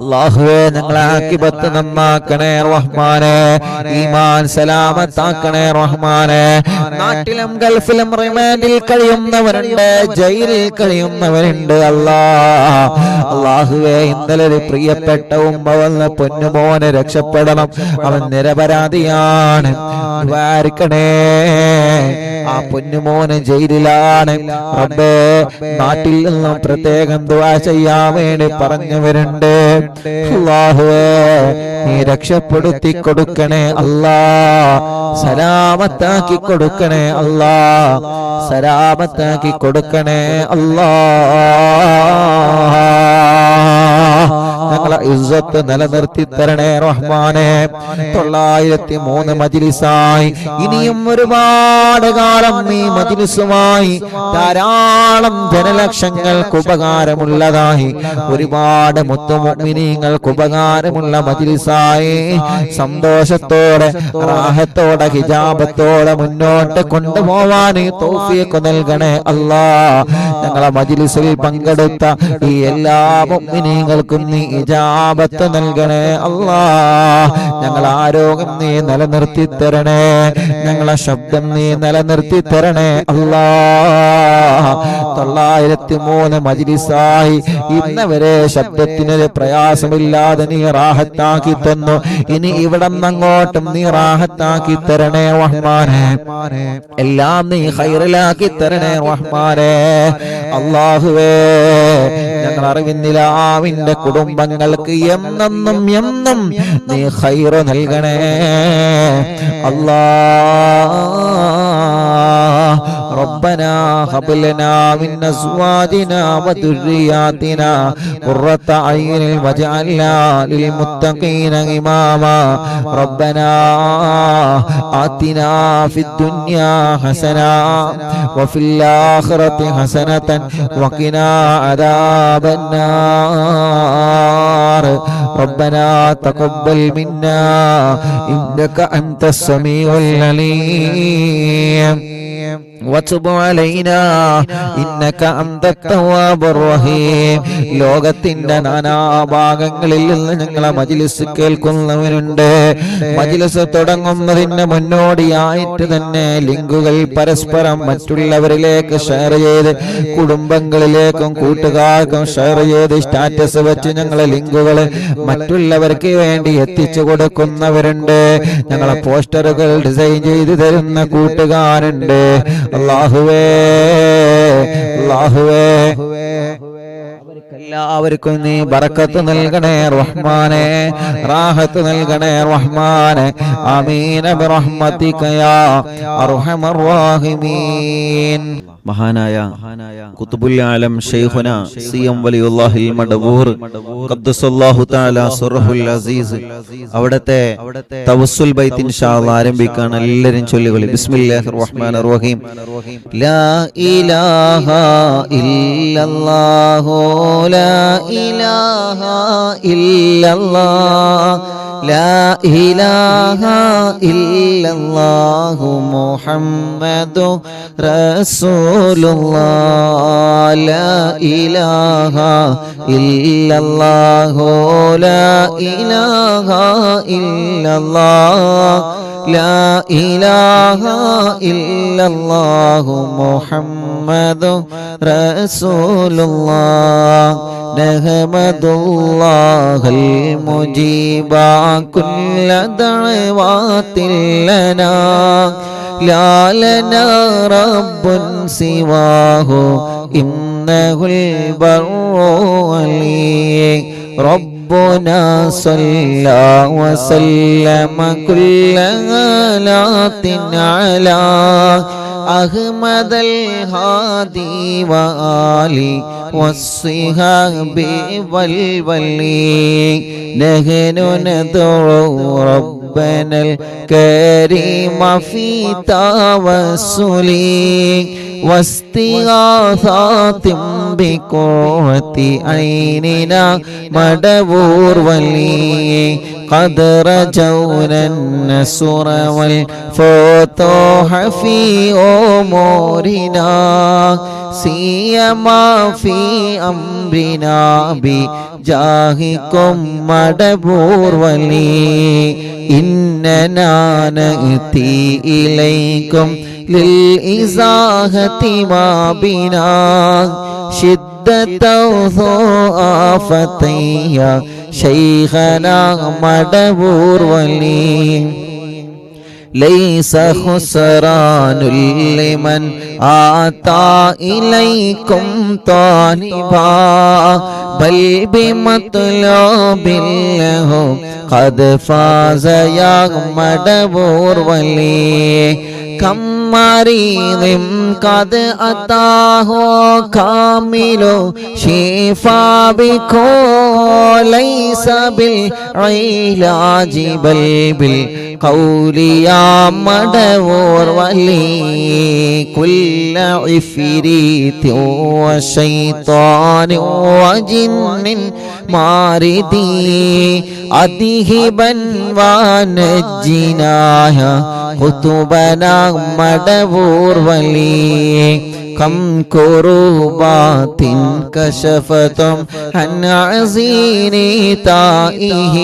അല്ലാഹുവേ, ഞങ്ങളെ ആഖിബത്ത് നന്നാക്കണേ റഹ്മാനേ. ഈമാൻ സലാമത്താക്കണേ റഹ്മാനേ. നാട്ടിലും ഗൾഫിലും റിമാൻഡിൽ കഴിയുന്നവരുണ്ട്, ജയിലിൽ കഴിയുന്നവരുണ്ട് അല്ലാ. അല്ലാഹുവേ, ഇന്നലെ ഒരു പ്രിയപ്പെട്ട ഉമ്മ വന്ന് പൊന്നുമോനെ രക്ഷപ്പെടണം, അവൻ നിരപരാധിയാണ്, ദ്വാരിക്കണേ. ആ പൊന്നുമോന് ജയിലിലാണ് റബ്ബേ. നാട്ടിൽ നിന്നും പ്രത്യേകം ദുആ ചെയ്യാൻ വേണ്ടി പറഞ്ഞവരുണ്ട്. അല്ലാഹുവേ നീ രക്ഷപ്പെടുത്തി കൊടുക്കണേ അല്ലാ, സലാമത്താക്കി കൊടുക്കണേ അല്ലാ, സലാമത്താക്കി കൊടുക്കണേ അല്ലാ. ഞങ്ങളെ ഇസ്സത്ത് നിലനിർത്തി തരണേ റഹ്മാനെ. 903 മജ്ലിസായി ഇനിയും ഒരുപാട് കാലം ഈ മജ്ലിസുമായി ധാരാളം ജനലക്ഷങ്ങൾക്ക് ഉപകാരമുള്ളതായി ഒരുപാട് മുത്തുമുഅ്മിനീങ്ങൾക്ക് ഉപകാരമുള്ള മജ്ലിസായി സന്തോഷത്തോടെ റാഹത്തോടെ ഹിജാബത്തോടെ മുന്നോട്ട് കൊണ്ടുപോവാൻ തൗഫീഖ് നൽകണേ അല്ലാ. ഞങ്ങളെ മജ്ലിസിൽ പങ്കെടുത്ത ഈ എല്ലാ മുഅ്മിനീങ്ങൾക്കും നീ ഇജാബത്ത് നൽകണേ അല്ലാ. ഞങ്ങളെ ആരോഗ്യം നീ നിലനിർത്തി തരണേ, ഞങ്ങളെ ശബ്ദം നീ നിലനിർത്തി തരണേ അല്ലാ. 903 മജ്ലിസായി ഇന്ന് വരെ ശബ്ദത്തിനൊരു പ്രയാസമില്ലാതെ നീ റാഹത്താക്കി തന്നു. ഇനി ഇവിടെ അങ്ങോട്ടും നീ റാഹത്താക്കി തരണേ റഹ്മാനെ. എല്ലാം നീ ഖൈറിലാക്കി തരണേ റഹ്മാനെ. അല്ലാഹുവേ ഞങ്ങൾ അറിവിന്നിലാവിന്റെ കുടുംബങ്ങൾക്ക് എന്നും നീ ഖൈറ് നൽകണേ അല്ലാ. ربنا هب لنا من ازواجنا وذرياتنا قرة اعين واجعلنا للمتقين اماما. ربنا آتنا في الدنيا حسنة وفي الآخرة حسنة وقنا عذاب النار. ربنا تقبل منا إنك أنت السميع العليم وتب علينا إنك أنت التواب الرحيم. ലോകത്തിന്റെ നാനാഭാഗങ്ങളിൽ നിന്ന് ഞങ്ങളെ മജ്ലിസ് കേൾക്കുന്നവരുണ്ട്. മജ്ലിസ് തുടങ്ങുന്നതിന് മുന്നോടിയായിട്ട് തന്നെ ലിങ്കുകൾ പരസ്പരം മറ്റുള്ളവരിലേക്ക് ഷെയർ ചെയ്ത് കുടുംബങ്ങളിലേക്കും കൂട്ടുകാർക്കും ഷെയർ ചെയ്ത് സ്റ്റാറ്റസ് വെച്ച് ഞങ്ങളെ ലിങ്കുകൾ മറ്റുള്ളവർക്ക് വേണ്ടി എത്തിച്ചു കൊടുക്കുന്നവരുണ്ട്. ഞങ്ങളെ പോസ്റ്ററുകൾ ഡിസൈൻ ചെയ്ത് തരുന്ന കൂട്ടുകാരുണ്ട്. അല്ലാഹുവേ അല്ലാഹുവേ എല്ലാവർക്കും നീ ബറക്കത്ത് നൽകണേ റഹ്മാനെ, റാഹത്ത് നൽകണേ റഹ്മാനെ. ആമീൻ ബിറഹ്മതിക യാ അർഹമർ റഹീമീൻ. മഹാനായ ഖുത്ബുൽ ആലം ശൈഖുന സിഎം വലിയുല്ലാഹിൽ മഡബൂർ ഖദ്ദസല്ലാഹു തആല സിർഹുൽ അസീസ് അവിടത്തെ തവസ്സുൽ ബൈത്ത് ഇൻഷാഅല്ലാഹ് ആരംഭിക്കാൻ എല്ലാവരും ചൊല്ലുകളി. ബിസ്മില്ലാഹിർ റഹ്മാനിർ റഹീം. ലാ ഇലാഹ ഇല്ലല്ലാഹു ലാ ഇലാഹ ഇല്ലല്ലാഹ് ലാ ഇലാഹ ഇല്ലല്ലാഹു മുഹമ്മദു റസൂലുള്ളാഹ്. ലാ ഇലാഹ ഇല്ലല്ലാഹു ലാ ഇലാഹ ഇല്ലല്ലാഹ് ലാ ഇലാഹ ഇല്ലല്ലാഹു മുഹമ്മദു റസൂലുള്ളാഹ്. നഹ്മദുല്ലാഹൽ മുജീബ കുല്ല ദഅവാതിൽ ലനാ ലാ ലനാ റബ്ബുൻ സിവാഹു ഇന്നഹുൽ ബർറു അലീ. ربنا صلى وسلم كل آلات على أحمد الهادي وآله والصحاب والولي. نحن ندعو ربنا الكريم في توسلي واستغاثات بقرة عيننا مدبور ولي. قد رجونا النصر والفتوح في أمورنا سيما في أمرنا بجاهكم مدبور ولي. إننا نأتي إليكم للإزاحة ما بنا شدة آفتيا شيخنا مدبور ولي. ليس خسران لمن آتى إليكم طالبا بل بمطلوب له قد فاز يا مدبور ولي كم مريض قد أتاه كامل شفاء بكم ليس بالعلاج بل بالقول يا مدبور ولي كل عفريت وشيطان وجن ماردي أذهبا ونجناها قطبنا مدبور ولي كم كروبات كشفتم عن عزين تائه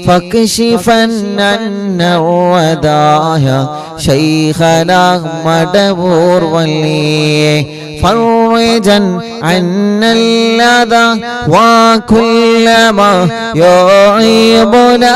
فاكشفا عنا ودايا شيخنا مدبور ولي فرجا عنا اللذى وكل ما يعيبنا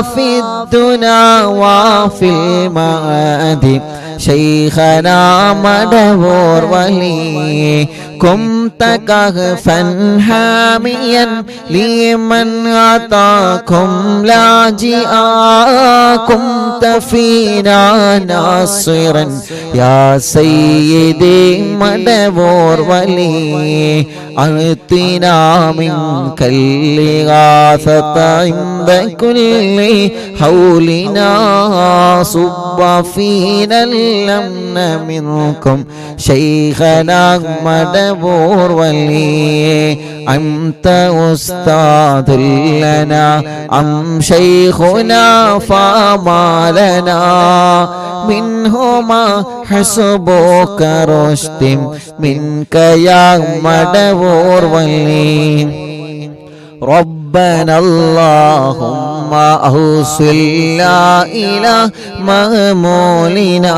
في الدنيا وفي المعاد شيخنا مدبور ولي كنت كهفا حاميا لمن أتاكم لاجئا كنت فينا ناصرا يا سيدي مدبور ولي أعطنا منك الإغاثة عند كل حولنا صب فينا الأمن منكم شيخنا مدبور ولي أنت أستاذ لنا أم شيخنا فما لنا منهما حسبك رشد منك يا مدبور ولي ربنا اللهم أوصلنا إلى مأمولنا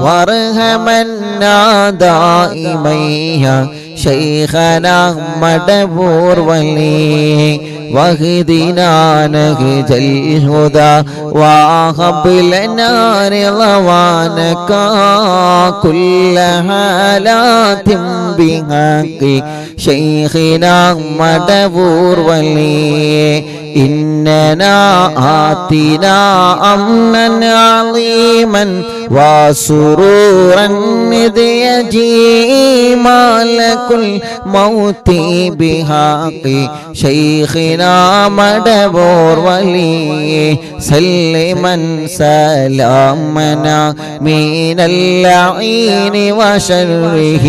وارحمنا دائميا شيخنا مدبور ولي واهدنا نهج الهدى وهب لنا رضوانك كل حالات بحق شيخنا مدبور ولي إننا آتنا أمنا عظيما وسرورا إذ يجي ملك الموت بحق شيخنا مدبور ولي سلما سلامنا من اللعين وشره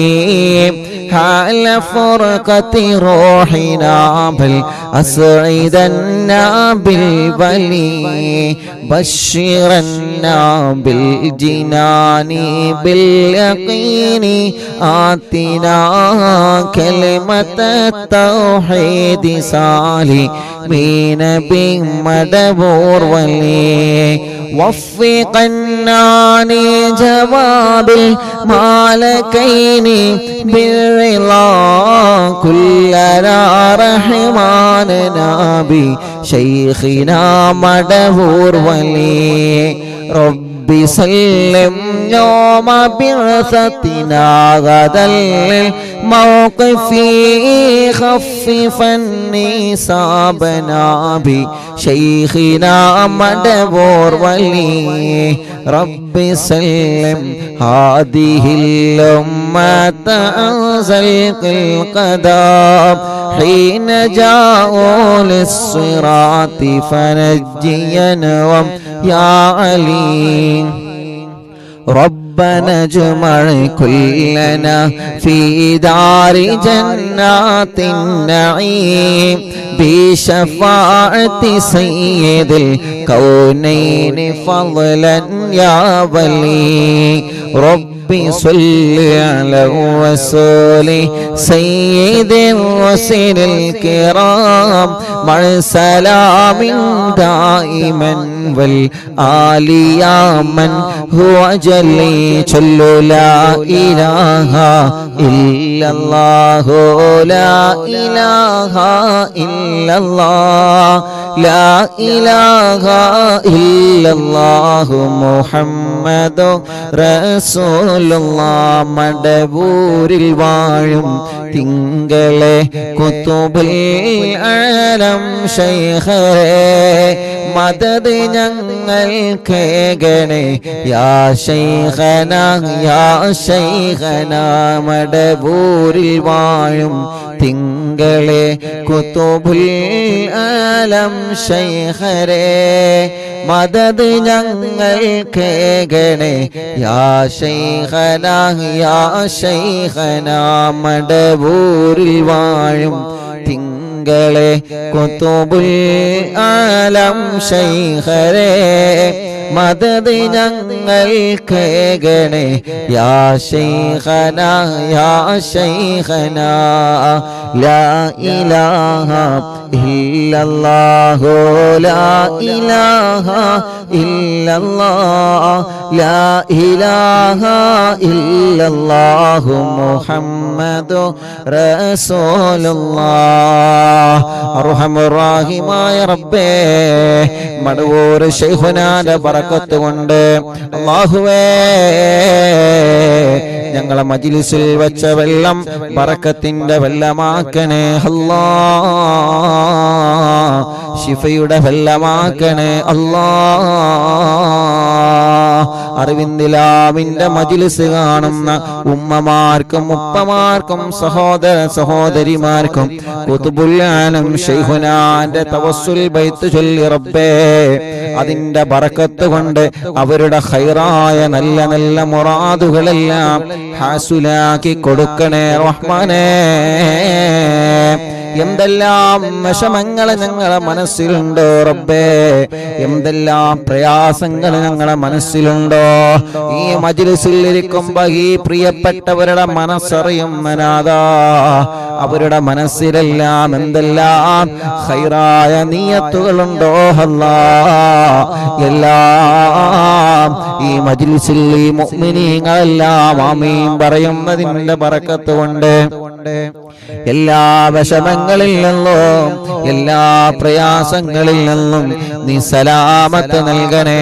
حال فرقة روحنا بل أسعدنا بالبلي بشرنا بالجنان باليقين آتنا كلمة التوحيد سالمين بمدبور ولي وفقنا لجواب المالكين بالرضا كلنا رحماننا بشيخنا مدبور ولي رب سلم يوم بعثتنا غدا الموقف خففا نصابنا بشيخنا مدبور ولي رب سلم هذه الأمة عن زلق القدم حين جاءوا للصراط فنجينهم يا علي ربنا اجمع كلنا في دار جنات النعيم بشفاعة سيد الكونين فضلا يا ولي رب ربي صل على الرسول سيد الرسل الكرام مع سلام دائما والآل يا من هو جلي جل لا إله إلا الله لا إله إلا الله لا إله إلا الله محمد رسول الله മടവൂരിൽ വാഴും തിങ്കളെ കുതുബുൽ ആലം ശൈഖരേ മദദ് ഞങ്ങൾക്കേകണേ യാ ശൈഖന യാ ശൈഖന മടവൂരിൽ വാഴും തിങ്കളെ കുതുബുൽ ആലം ശൈഖരേ മദദ് ഞങ്ങൾക്കേകണേ യാ ശൈഖന യാ ശൈഖന മടവൂരിൽ വാഴും തിങ്കളെ കുതുബുൽ ആലം ശൈഖരേ മദദ് ഞങ്ങൾക്കേകണേ യാ ശൈഖന യാ ശൈഖന ലാ ഇലാഹ ഇല്ലല്ലാഹു ലാ ഇലാഹ ഇല്ലല്ലാഹ് ലാ ഇലാഹ ഇല്ലല്ലാഹു മുഹമ്മദു റസൂലുള്ളാഹ് അർഹമർ റഹീമായ റബ്ബേ മടവൂർ ശൈഖുനാന്റെ ബറക്കത്ത് കൊണ്ട് അല്ലാഹുവേ ഞങ്ങളെ മജ്ലിസിൽ വെച്ച വെള്ളം ബറക്കത്തിന്റെ വെള്ളമാക്കണേ അല്ലാഹ് ശിഫയുടെ വെള്ളമാക്കണേ അല്ലാഹ് അറിവിന്ദിലാവിന്റെ മജ്ലിസ് കാണുന്ന ഉമ്മമാർക്കും ഉപ്പമാർക്കും സഹോദര സഹോദരിമാർക്കും ഖുതുബുൽ ആലം ശൈഖുനാന്റെ തവസ്സുൽ ബൈത്ത് ചൊല്ലി റബ്ബേ അതിന്റെ ബറക്കത്ത് കൊണ്ട് അവരുടെ ഖൈറായ നല്ല നല്ല മുറാദുകളെല്ലാം ഹാസുലാക്കി കൊടുക്കണേ റഹ്മാനേ എന്തെല്ലാം വിഷമങ്ങൾ ഞങ്ങളെ മനസ്സിലുണ്ടോ റബ്ബേ എന്തെല്ലാം പ്രയാസങ്ങൾ ഞങ്ങളെ മനസ്സിലുണ്ടോ ഈ മജ്ലിസിൽ ഇരിക്കുമ്പോ ഈ പ്രിയപ്പെട്ടവരുടെ മനസ്സറിയുന്ന നാഥാ അവരുടെ മനസ്സിലെല്ലാം എന്തെല്ലാം ഖൈറായ നിയത്തുകളുണ്ടോ അല്ലാഹ് എല്ലാം ഈ മജ്ലിസിൽ ഈ മുഅ്മിനീങ്ങളെല്ലാം ആമീൻ പറയുന്നതിന്റെ ബറക്കത്ത് കൊണ്ട് എല്ലാ വിഷമങ്ങളിൽ നിന്നും എല്ലാ പ്രയാസങ്ങളിൽ നിന്നും നീ സലാമത്ത് നൽകണേ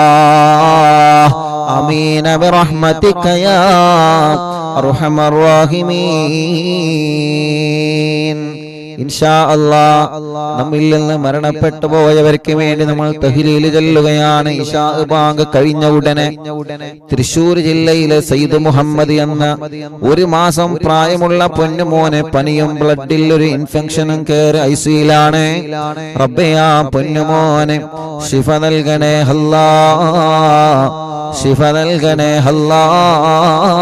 അല്ലാഹ് ആമീൻ ബിറഹ്മതിക യാ അർഹമർ റഹീമീൻ ഇൻഷാ അല്ലാഹ് നമ്മിൽ നിന്ന് മരണപ്പെട്ടു പോയവർക്ക് വേണ്ടി നമ്മൾ തഹ്ലീൽ ചൊല്ലുകയാണ്. ഇശാ ബാങ്ക് കഴിഞ്ഞ ഉടനെ തൃശ്ശൂർ ജില്ലയിലെ സയ്യിദ് മുഹമ്മദ് എന്ന 1 മാസം പ്രായമുള്ള പൊന്നുമോനെ പനിയും ബ്ലഡിൽ ഒരു ഇൻഫെക്ഷനും കയറി ഐസിയിലാണ്. റബ്ബേ ആ പൊന്നുമോനെ ശിഫ നൽകണേ അല്ലാഹ് ശിഫ നൽകണേ അല്ലാഹ്